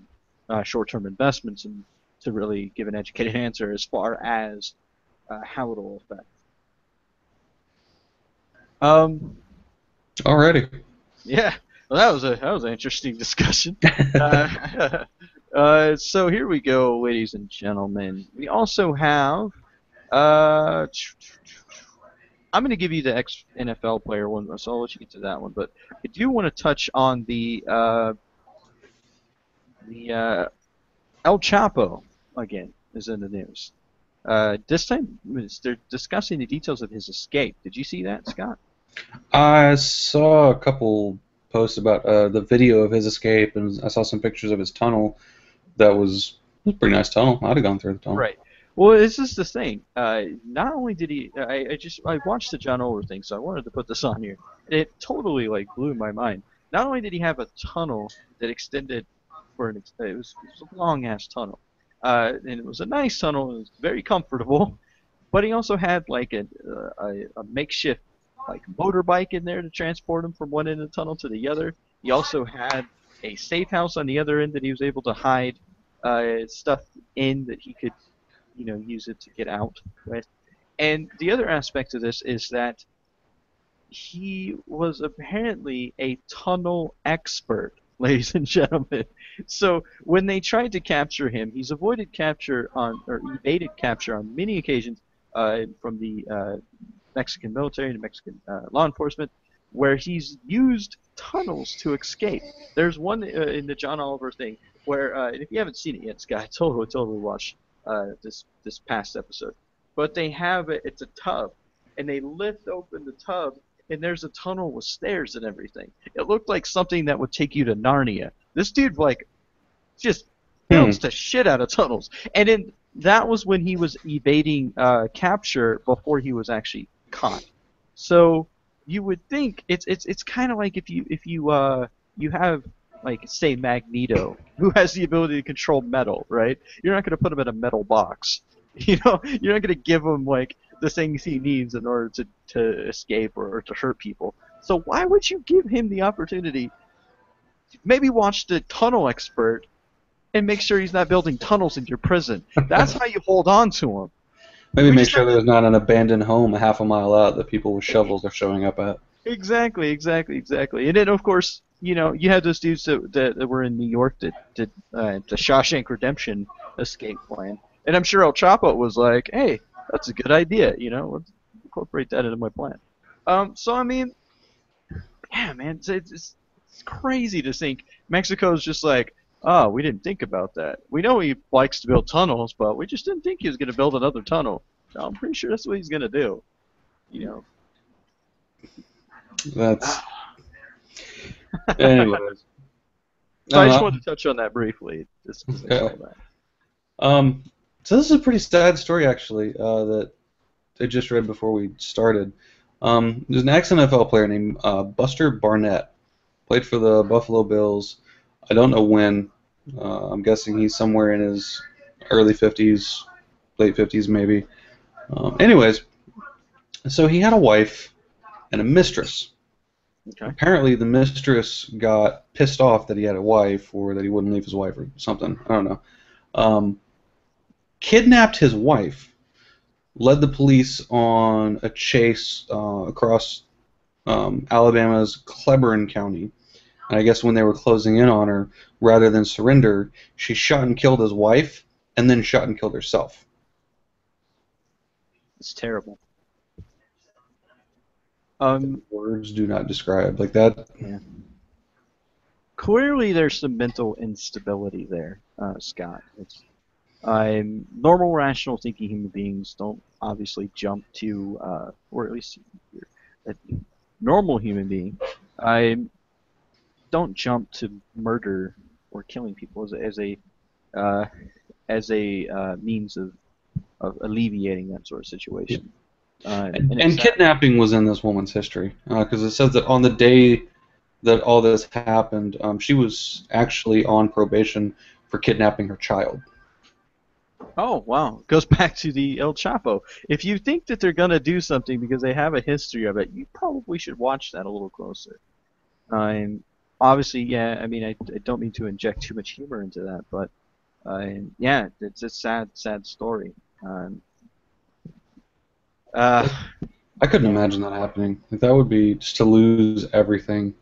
short-term investments and to really give an educated answer as far as how it'll affect. Um, Alrighty. yeah, well, that was an interesting discussion. Uh, so here we go, ladies and gentlemen. We also have Uh, I'm going to give you the ex NFL player one, so I'll let you get to that one. But I do want to touch on the El Chapo again is in the news. This time they're discussing the details of his escape. Did you see that, Scott? I saw a couple posts about the video of his escape, and I saw some pictures of his tunnel. It was a pretty nice tunnel. I'd have gone through the tunnel. Right. Well, this is the thing. Not only did he, I watched the John Oliver thing, so I wanted to put this on here. It totally like blew my mind. Not only did he have a tunnel that extended it was a long ass tunnel, and it was a nice tunnel. It was very comfortable, but he also had like a makeshift like motorbike in there to transport him from one end of the tunnel to the other. He also had a safe house on the other end that he was able to hide stuff in that he could use it to get out with. And the other aspect of this is that he was apparently a tunnel expert, ladies and gentlemen. So when they tried to capture him, he's avoided capture on or evaded capture on many occasions from the Mexican military and Mexican law enforcement, where he's used tunnels to escape. There's one in the John Oliver thing where, and if you haven't seen it yet, Scott, totally watch this past episode. But they have it's a tub, and they lift open the tub, and there's a tunnel with stairs and everything. It looked like something that would take you to Narnia. This dude like just Hmm. builds the shit out of tunnels, and then that was when he was evading capture before he was actually caught. So you would think it's kind of like if you have like say Magneto who has the ability to control metal, right? You're not going to put him in a metal box. You're not going to give him like the things he needs in order to escape or to hurt people. So why would you give him the opportunity? Maybe watch the tunnel expert and make sure he's not building tunnels in your prison. That's how you hold on to him. Maybe We make just sure have there's not an abandoned home a half a mile out that people with shovels are showing up at. exactly. And then of course, you had those dudes that were in New York that did the Shawshank Redemption escape plan, and I'm sure El Chapo was like, "Hey, that's a good idea. Let's incorporate that into my plan." So I mean, yeah, man, it's crazy to think Mexico's just like, oh, we didn't think about that. We know he likes to build tunnels, but we just didn't think he was going to build another tunnel. So I'm pretty sure that's what he's going to do. You know. That's anyways. So I just Uh, wanted to touch on that briefly, just because I okay. saw that. So this is a pretty sad story, actually, that I just read before we started. There's an ex-NFL player named Buster Barnett. Played for the Buffalo Bills. I don't know when. I'm guessing he's somewhere in his early 50s, late 50s maybe. Anyways, so he had a wife and a mistress. Okay. Apparently, the mistress got pissed off that he had a wife or that he wouldn't leave his wife or something. I don't know. Um, Kidnapped his wife, led the police on a chase across Alabama's Cleburne County. And I guess when they were closing in on her, rather than surrender, she shot and killed his wife and then shot and killed herself. It's terrible. Um, Words do not describe like that. yeah. Clearly, there's some mental instability there, Scott. Normal, rational thinking human beings don't obviously jump to, or at least a normal human being, I don't jump to murder or killing people uh, as a means of alleviating that sort of Yeah. situation. And it's And sad. kidnapping was in this woman's history because it says that on the day that all this happened, she was actually on probation for kidnapping her child. Oh, wow. Goes back to the El Chapo. If you think that they're going to do something because they have a history of it, you probably should watch that a little closer. Um, Obviously, yeah, I mean, I don't mean to inject too much humor into that, but yeah, it's a sad, sad story. Um, uh, I couldn't yeah. imagine that happening. Like, that would be just to lose everything,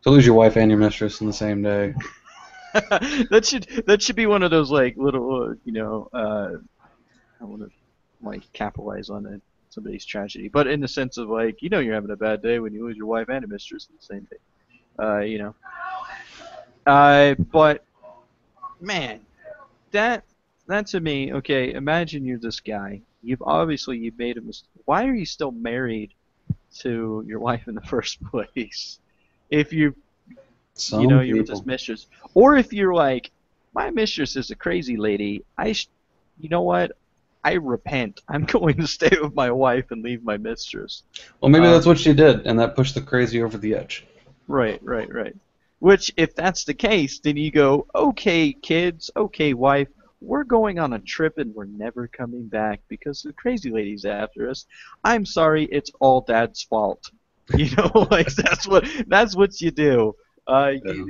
to lose your wife and your mistress in the same day. That should be one of those like little I want to like capitalize on somebody's tragedy, but in the sense of like you're having a bad day when you lose your wife and a mistress in the same day. You know. But man, that that to me, okay. Imagine you're this guy. You've made a mistake. Why are you still married to your wife in the first place? If Some you're with this people. mistress, or if you're like, my mistress is a crazy lady. You know what? I repent. I'm going to stay with my wife and leave my mistress. Well, maybe that's Um, what she did, and that pushed the crazy over the edge. right, right, right. Which, if that's the case, then you go, okay, kids, okay, wife, we're going on a trip and we're never coming back because the crazy lady's after us. I'm sorry, it's all dad's fault. Like that's what you do. Yeah.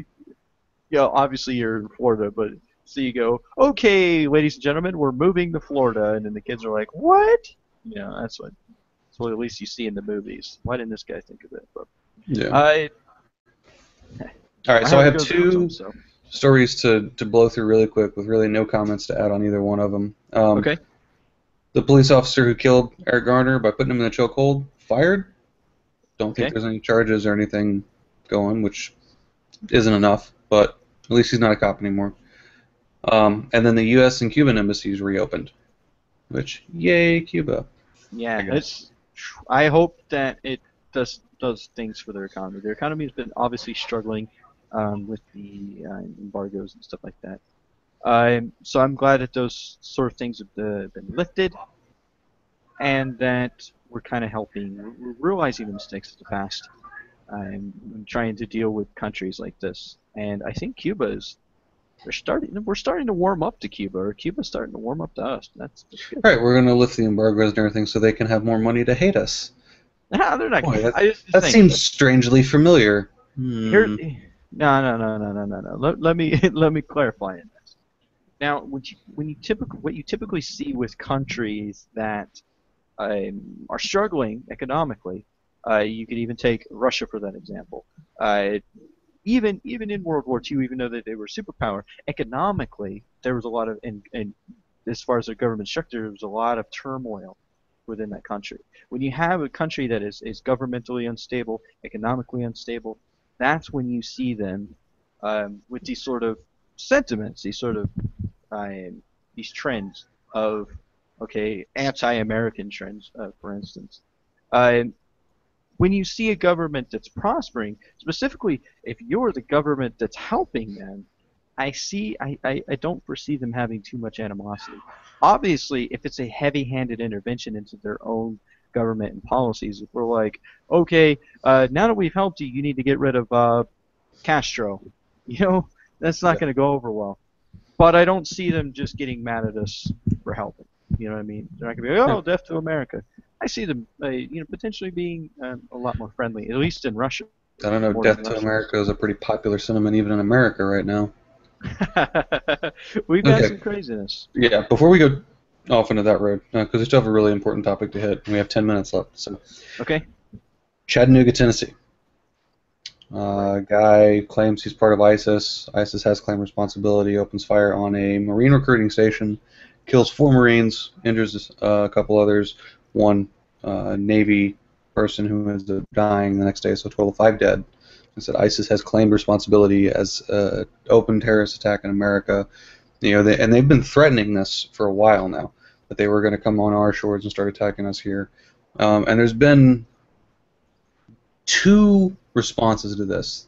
Obviously you're in Florida, but so you go, okay, ladies and gentlemen, we're moving to Florida, and then the kids are like, what? That's what at least you see in the movies. Why didn't this guy think of it? But Yeah. I All right, my so I heart have goes out to him. two So stories to blow through really quick with really no comments to add on either one of them. okay, The police officer who killed Eric Garner by putting him in a chokehold, fired. Don't think okay, there's any charges or anything going, which isn't enough, but at least he's not a cop anymore. And then the U.S. and Cuban embassies reopened, which, yay, Cuba, I yeah. guess. It's. I hope that it does things for their economy. Their economy has been obviously struggling with the embargoes and stuff like that. So I'm glad that those sort of things have been lifted, and that we're kind of helping. We're realizing the mistakes of the past. I'm trying to deal with countries like this, and I think Cuba is. We're starting to warm up to Cuba, or Cuba's starting to warm up to us. That's good. All right, we're going to lift the embargoes and everything so they can have more money to hate us. No, they're not. Boy, I just that think seems strangely familiar. here. Hmm. No, no, no, no, no, no, no. Let me let me clarify it. Now, what you typically see with countries that are struggling economically, you could even take Russia for that example. Even in World War II, even though they were a superpower, economically there was a lot of and as far as their government structure, there was a lot of turmoil within that country. When you have a country that is governmentally unstable, economically unstable, that's when you see them with these sort of sentiments, um, these trends of okay, anti-American trends, for instance. Um, when you see a government that's prospering, specifically if you're the government that's helping them, I don't foresee them having too much animosity. Obviously, if it's a heavy-handed intervention into their own government and policies, if we're like, okay, now that we've helped you, you need to get rid of Castro, you know, that's not Yeah. going to go over well. But I don't see them just getting mad at us for helping. You know what I mean? They're not going to be, Yeah. oh, death to America. I see them, potentially being a lot more friendly, at least in Russia, I don't know. more than Death the to Russians. America is a pretty popular sentiment even in America right now. We've had Okay. some craziness. Yeah. Before we go off into that road, because we still have a really important topic to hit, and we have 10 minutes left. So, Okay. Chattanooga, Tennessee. Right. Guy claims he's part of ISIS. ISIS has claimed responsibility, opens fire on a Marine recruiting station, kills 4 Marines, injures a couple others, one Navy person who ends up dying the next day, so a total of 5 dead. I said ISIS has claimed responsibility as an open terrorist attack in America. And they've been threatening this for a while now, that they were going to come on our shores and start attacking us here. And there's been 2 responses to this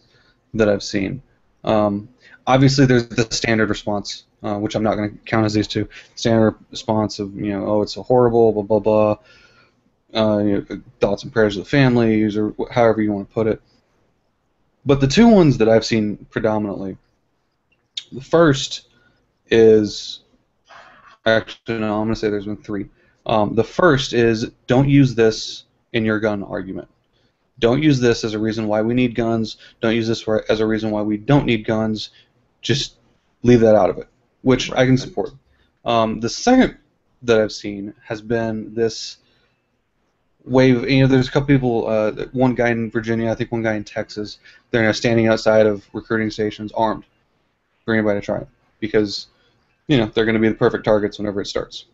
that I've seen. Um, Obviously, there's the standard response, which I'm not going to count as these two. Standard response of, oh, it's a horrible, blah, blah, blah. Thoughts and prayers of the families, or however you want to put it. But the 2 ones that I've seen predominantly, the first is actually, no, I'm going to say there's been 3. The first is, don't use this in your gun argument. Don't use this as a reason why we need guns. Don't use this as a reason why we don't need guns. Just leave that out of it, which I Right. can Right. support. The second that I've seen has been this wave. There's a couple people, one guy in Virginia, I think one guy in Texas. They're now standing outside of recruiting stations armed for anybody to try it because they're going to be the perfect targets whenever it starts.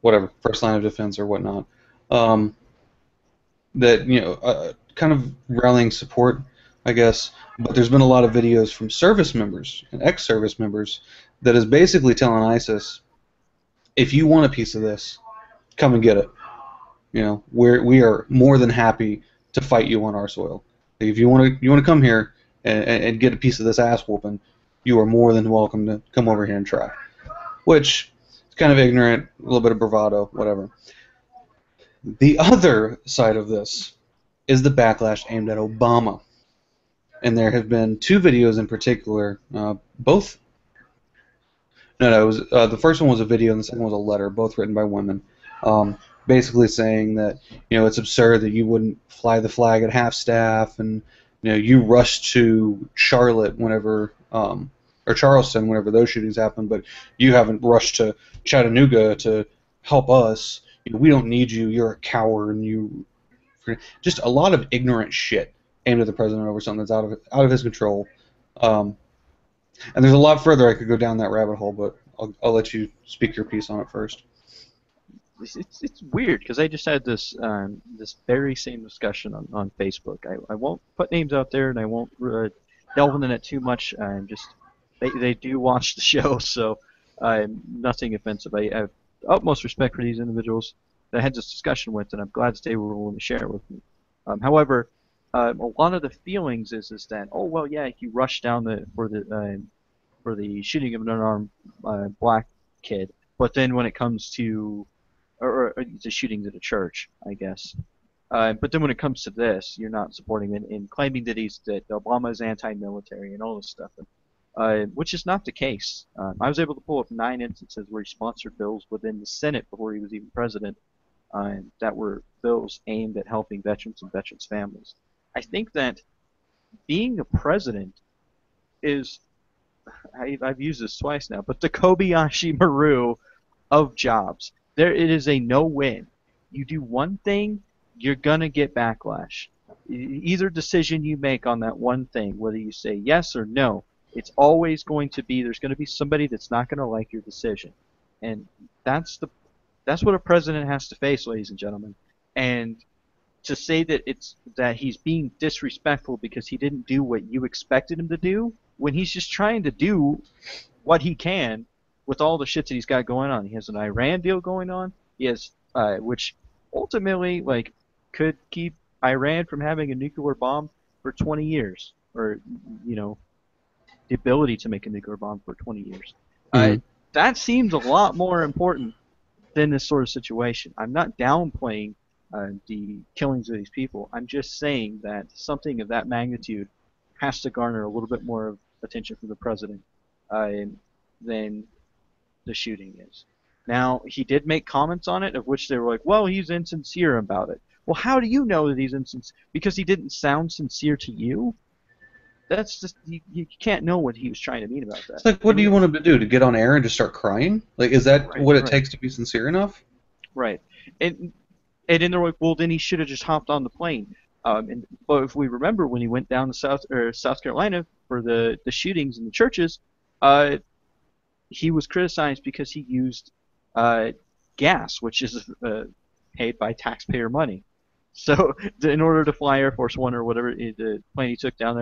Whatever, first line of defense or whatnot. Um, that kind of rallying support, I guess. But there's been a lot of videos from service members and ex-service members that is basically telling ISIS, if you want a piece of this, come and get it. We are more than happy to fight you on our soil. If you want to come here and get a piece of this ass whooping, you are more than welcome to come over here and try. Which is kind of ignorant, a little bit of bravado, whatever. The other side of this is the backlash aimed at Obama. And there have been 2 videos in particular, both. No, it was the first one was a video, and the second was a letter, both written by women, basically saying that it's absurd that you wouldn't fly the flag at half staff, and you rushed to Charlotte whenever, or Charleston whenever those shootings happened, but you haven't rushed to Chattanooga to help us. We don't need you. You're a coward, and just a lot of ignorant shit aimed at the president over something that's out of his control. Um, and there's a lot further I could go down that rabbit hole, but I'll let you speak your piece on it first. It's weird because I just had this very same discussion on Facebook. I won't put names out there and I won't delve into it too much. I'm just they do watch the show, so I'm nothing offensive. I have utmost respect for these individuals that I had this discussion with, and I'm glad that they were willing to share it with me. However, a lot of the feelings is that, oh well, yeah, you rushed down for the shooting of an unarmed black kid, but then when it comes to or the shootings at a church, I guess. But then when it comes to this, you're not supporting it in claiming that Obama is anti-military and all this stuff, which is not the case. I was able to pull up 9 instances where he sponsored bills within the Senate before he was even president that were bills aimed at helping veterans and veterans' families. I think that being a president is, I've used this twice now, but the Kobayashi Maru of jobs. It is a no-win. You do one thing, you're gonna get backlash. Either decision you make on that one thing, whether you say yes or no, it's always going to be there's going to be somebody that's not going to like your decision, and that's the that's what a president has to face, ladies and gentlemen. And to say that he's being disrespectful because he didn't do what you expected him to do when he's just trying to do what he can with all the shit that he's got going on. He has an Iran deal going on. He has, which ultimately could keep Iran from having a nuclear bomb for 20 years, or you know, the ability to make a nuclear bomb for 20 years. Uh, Mhm. that seems a lot more important than this sort of situation. I'm not downplaying the killings of these people. I'm just saying that something of that magnitude has to garner a little bit more of attention from the president uh, than the shooting is. Now, he did make comments on it, of which they were like, well, he's insincere about it. Well, how do you know that he's insincere? Because he didn't sound sincere to you? That's just, you can't know what he was trying to mean about that. It's like, what And do you want him to do? To get on air and just start crying? Like, is that right, what it right, takes to be sincere enough? right. And and then they're like, well, then he should have just hopped on the plane. But if we remember when he went down to South Carolina for the shootings in the churches, uh, he was criticized because he used uh, gas, which is paid by taxpayer money. So in order to fly Air Force One or whatever the plane he took down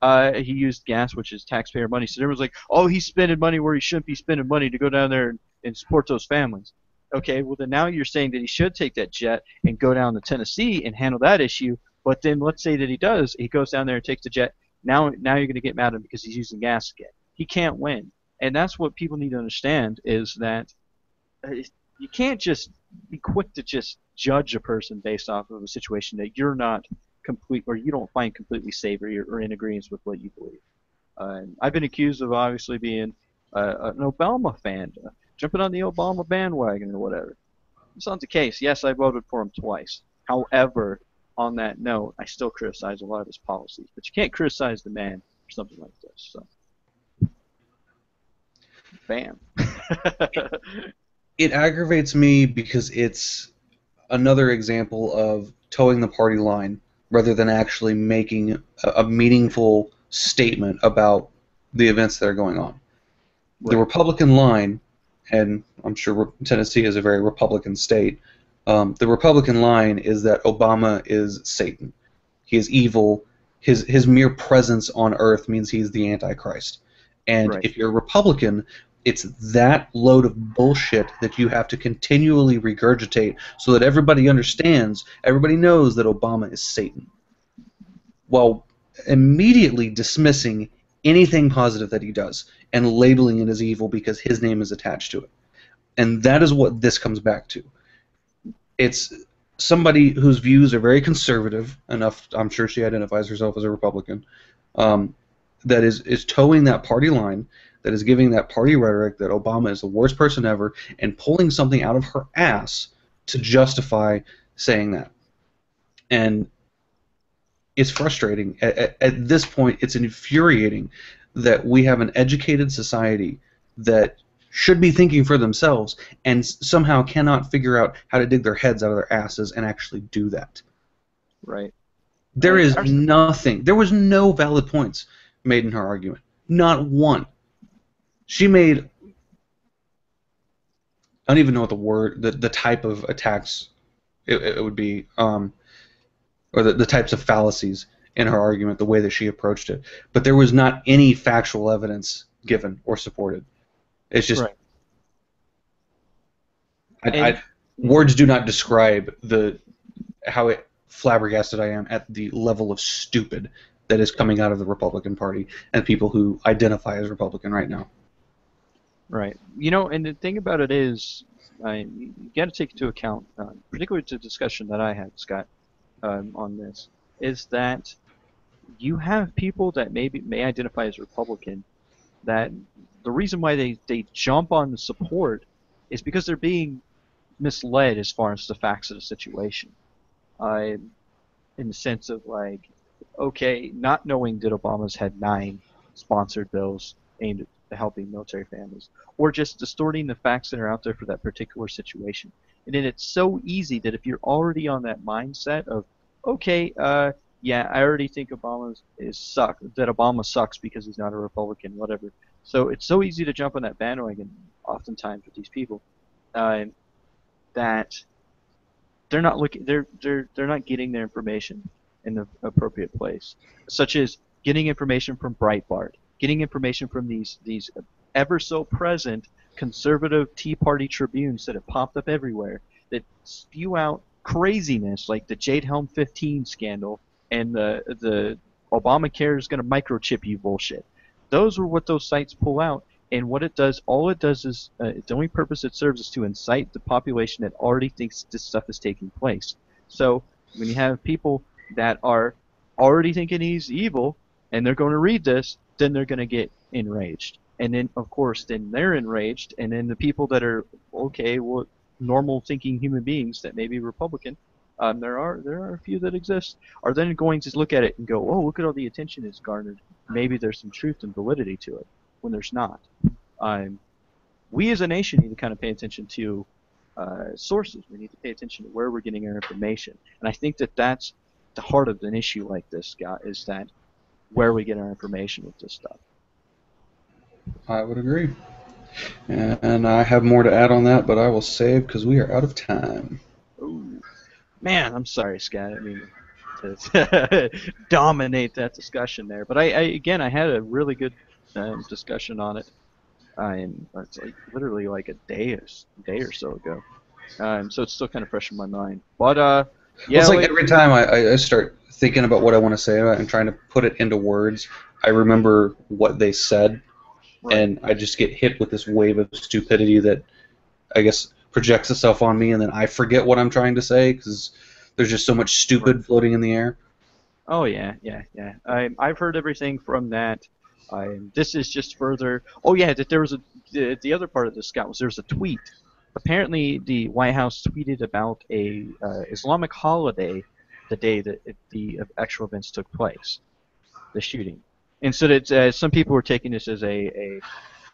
there, he used gas, which is taxpayer money. So everyone's like, oh, he's spending money where he shouldn't be spending money to go down there and support those families. Okay, well then now you're saying that he should take that jet and go down to Tennessee and handle that issue. But then let's say that he does, he goes down there and takes the jet. Now you're going to get mad at him because he's using gas again. He can't win, and that's what people need to understand is that uh, you can't just be quick to just judge a person based off of a situation that you're not complete or you don't find completely safe or in agreement with what you believe. I've been accused of obviously being an Obama fan, jumping on the Obama bandwagon or whatever. It's not the case. Yes, I voted for him twice. However, on that note, I still criticize a lot of his policies. But you can't criticize the man for something like this. So, bam. It aggravates me because it's another example of towing the party line rather than actually making a meaningful statement about the events that are going on. The Right. Republican line, and I'm sure Tennessee is a very Republican state, the Republican line is that Obama is Satan. He is evil. His mere presence on Earth means he's the Antichrist. And Right. if you're a Republican, it's that load of bullshit that you have to continually regurgitate so that everybody understands, everybody knows that Obama is Satan, while immediately dismissing anything positive that he does and labeling it as evil because his name is attached to it. And that is what this comes back to. It's somebody whose views are very conservative enough. I'm sure she identifies herself as a Republican. That is towing that party line, that is giving that party rhetoric that Obama is the worst person ever, and pulling something out of her ass to justify saying that. And it's frustrating. At this point, it's infuriating that we have an educated society that should be thinking for themselves and somehow cannot figure out how to dig their heads out of their asses and actually do that. Right. There is Our, nothing. There was no valid points made in her argument. Not one. She made, I don't even know what the word, the type of attacks it would be, or the types of fallacies in her argument, the way that she approached it. But there was not any factual evidence given or supported. It's just, right. And words do not describe how flabbergasted I am at the level of stupid that is coming out of the Republican Party and people who identify as Republican right now. right. And the thing about it is, you got to take into account, particularly to the discussion that I had, Scott, on this, is that you have people that may identify as Republican that the reason why they jump on the support is because they're being misled as far as the facts of the situation. Uh, in the sense of like, okay, not knowing that Obama's had 9 sponsored bills aimed at helping military families, or just distorting the facts that are out there for that particular situation. And then it's so easy that if you're already on that mindset of, okay, yeah, I already think that Obama sucks because he's not a Republican, whatever. So it's so easy to jump on that bandwagon, oftentimes with these people, uh, that they're not getting their information in the appropriate place, such as getting information from Breitbart, getting information from these ever so present conservative Tea Party tribunes that have popped up everywhere that spew out craziness like the Jade Helm 15 scandal and the Obamacare is going to microchip you bullshit. Those are what those sites pull out. And what it does, all it does is, the only purpose it serves is to incite the population that already thinks this stuff is taking place. So when you have people that are already thinking he's evil and they're going to read this, then they're going to get enraged. And then, of course, then they're enraged. And then the people that are, okay, well, normal thinking human beings that may be Republican, there are a few that exist, are then going to look at it and go, oh, look at all the attention it's garnered. Maybe there's some truth and validity to it, when there's not. Um, we as a nation need to kind of pay attention to sources. We need to pay attention to where we're getting our information. And I think that that's the heart of an issue like this, Scott, is that where we get our information with this stuff. I would agree. And I have more to add on that, but I will save because we are out of time. Ooh. Man, I'm sorry, Scott. I mean, to dominate that discussion there. But I had a really good discussion on it. It's like literally like a day or so ago. So it's still kind of fresh in my mind. But Well, it's like every time I start thinking about what I want to say about it and trying to put it into words, I remember what they said, right. and I just get hit with this wave of stupidity that I guess projects itself on me, and then I forget what I'm trying to say because there's just so much stupid floating in the air. Oh yeah. I've heard everything from that. This is just further. Oh yeah, that there was the other part of this, Scott, was there was a tweet. Apparently, the White House tweeted about a Islamic holiday the day that the actual events took place, the shooting, and so that some people were taking this as a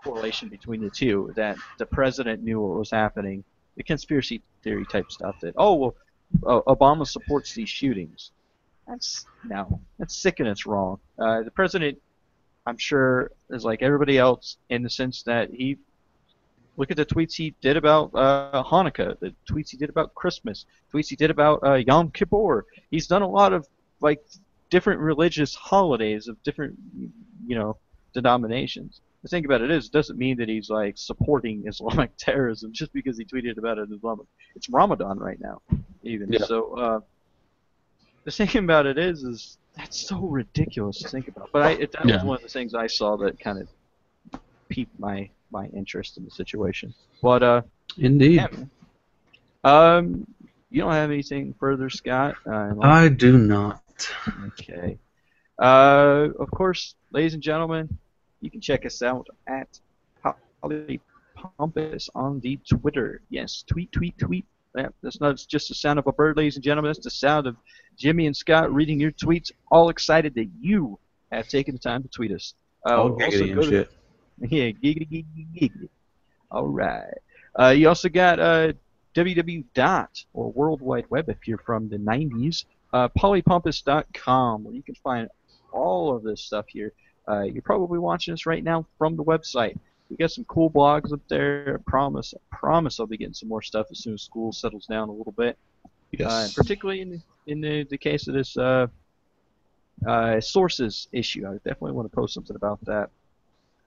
correlation between the two, that the president knew what was happening, the conspiracy theory type stuff. That Obama supports these shootings. That's sick and it's wrong. The president, I'm sure, is like everybody else in the sense that he look at the tweets he did about Hanukkah, the tweets he did about Christmas, tweets he did about Yom Kippur. He's done a lot of like different religious holidays of different denominations. The thing about it is, it doesn't mean that he's like supporting Islamic terrorism just because he tweeted about it in Islamic. It's Ramadan right now, even. Yeah. So the thing about it is that's so ridiculous to think about. But that was one of the things I saw that kind of piqued my interest in the situation. But Indeed. Yeah, you don't have anything further, Scott? I do not. Okay. Of course, ladies and gentlemen, you can check us out at Polypompous on the Twitter. Yes, tweet. That's not just the sound of a bird, ladies and gentlemen. That's the sound of Jimmy and Scott reading your tweets, all excited that you have taken the time to tweet us. All giggity and shit. Yeah, giggity. All right. You also got www. or World Wide Web if you're from the 90s, polypompous.com, where you can find all of this stuff here. You're probably watching us right now from the website. We got some cool blogs up there. I promise I'll be getting some more stuff as soon as school settles down a little bit. Yes. Particularly in the case of this sources issue. I definitely want to post something about that.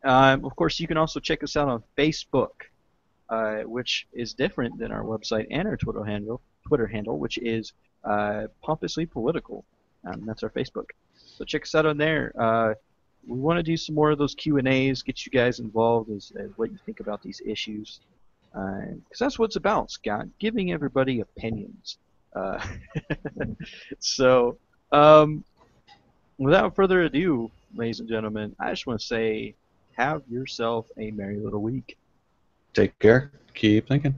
Of course, you can also check us out on Facebook, which is different than our website and our Twitter handle, which is Pompously Political. That's our Facebook. So check us out on there. We want to do some more of those Q&As, get you guys involved as what you think about these issues. Because that's what it's about, Scott, giving everybody opinions. So, without further ado, ladies and gentlemen, I just want to say, have yourself a merry little week. Take care. Keep thinking.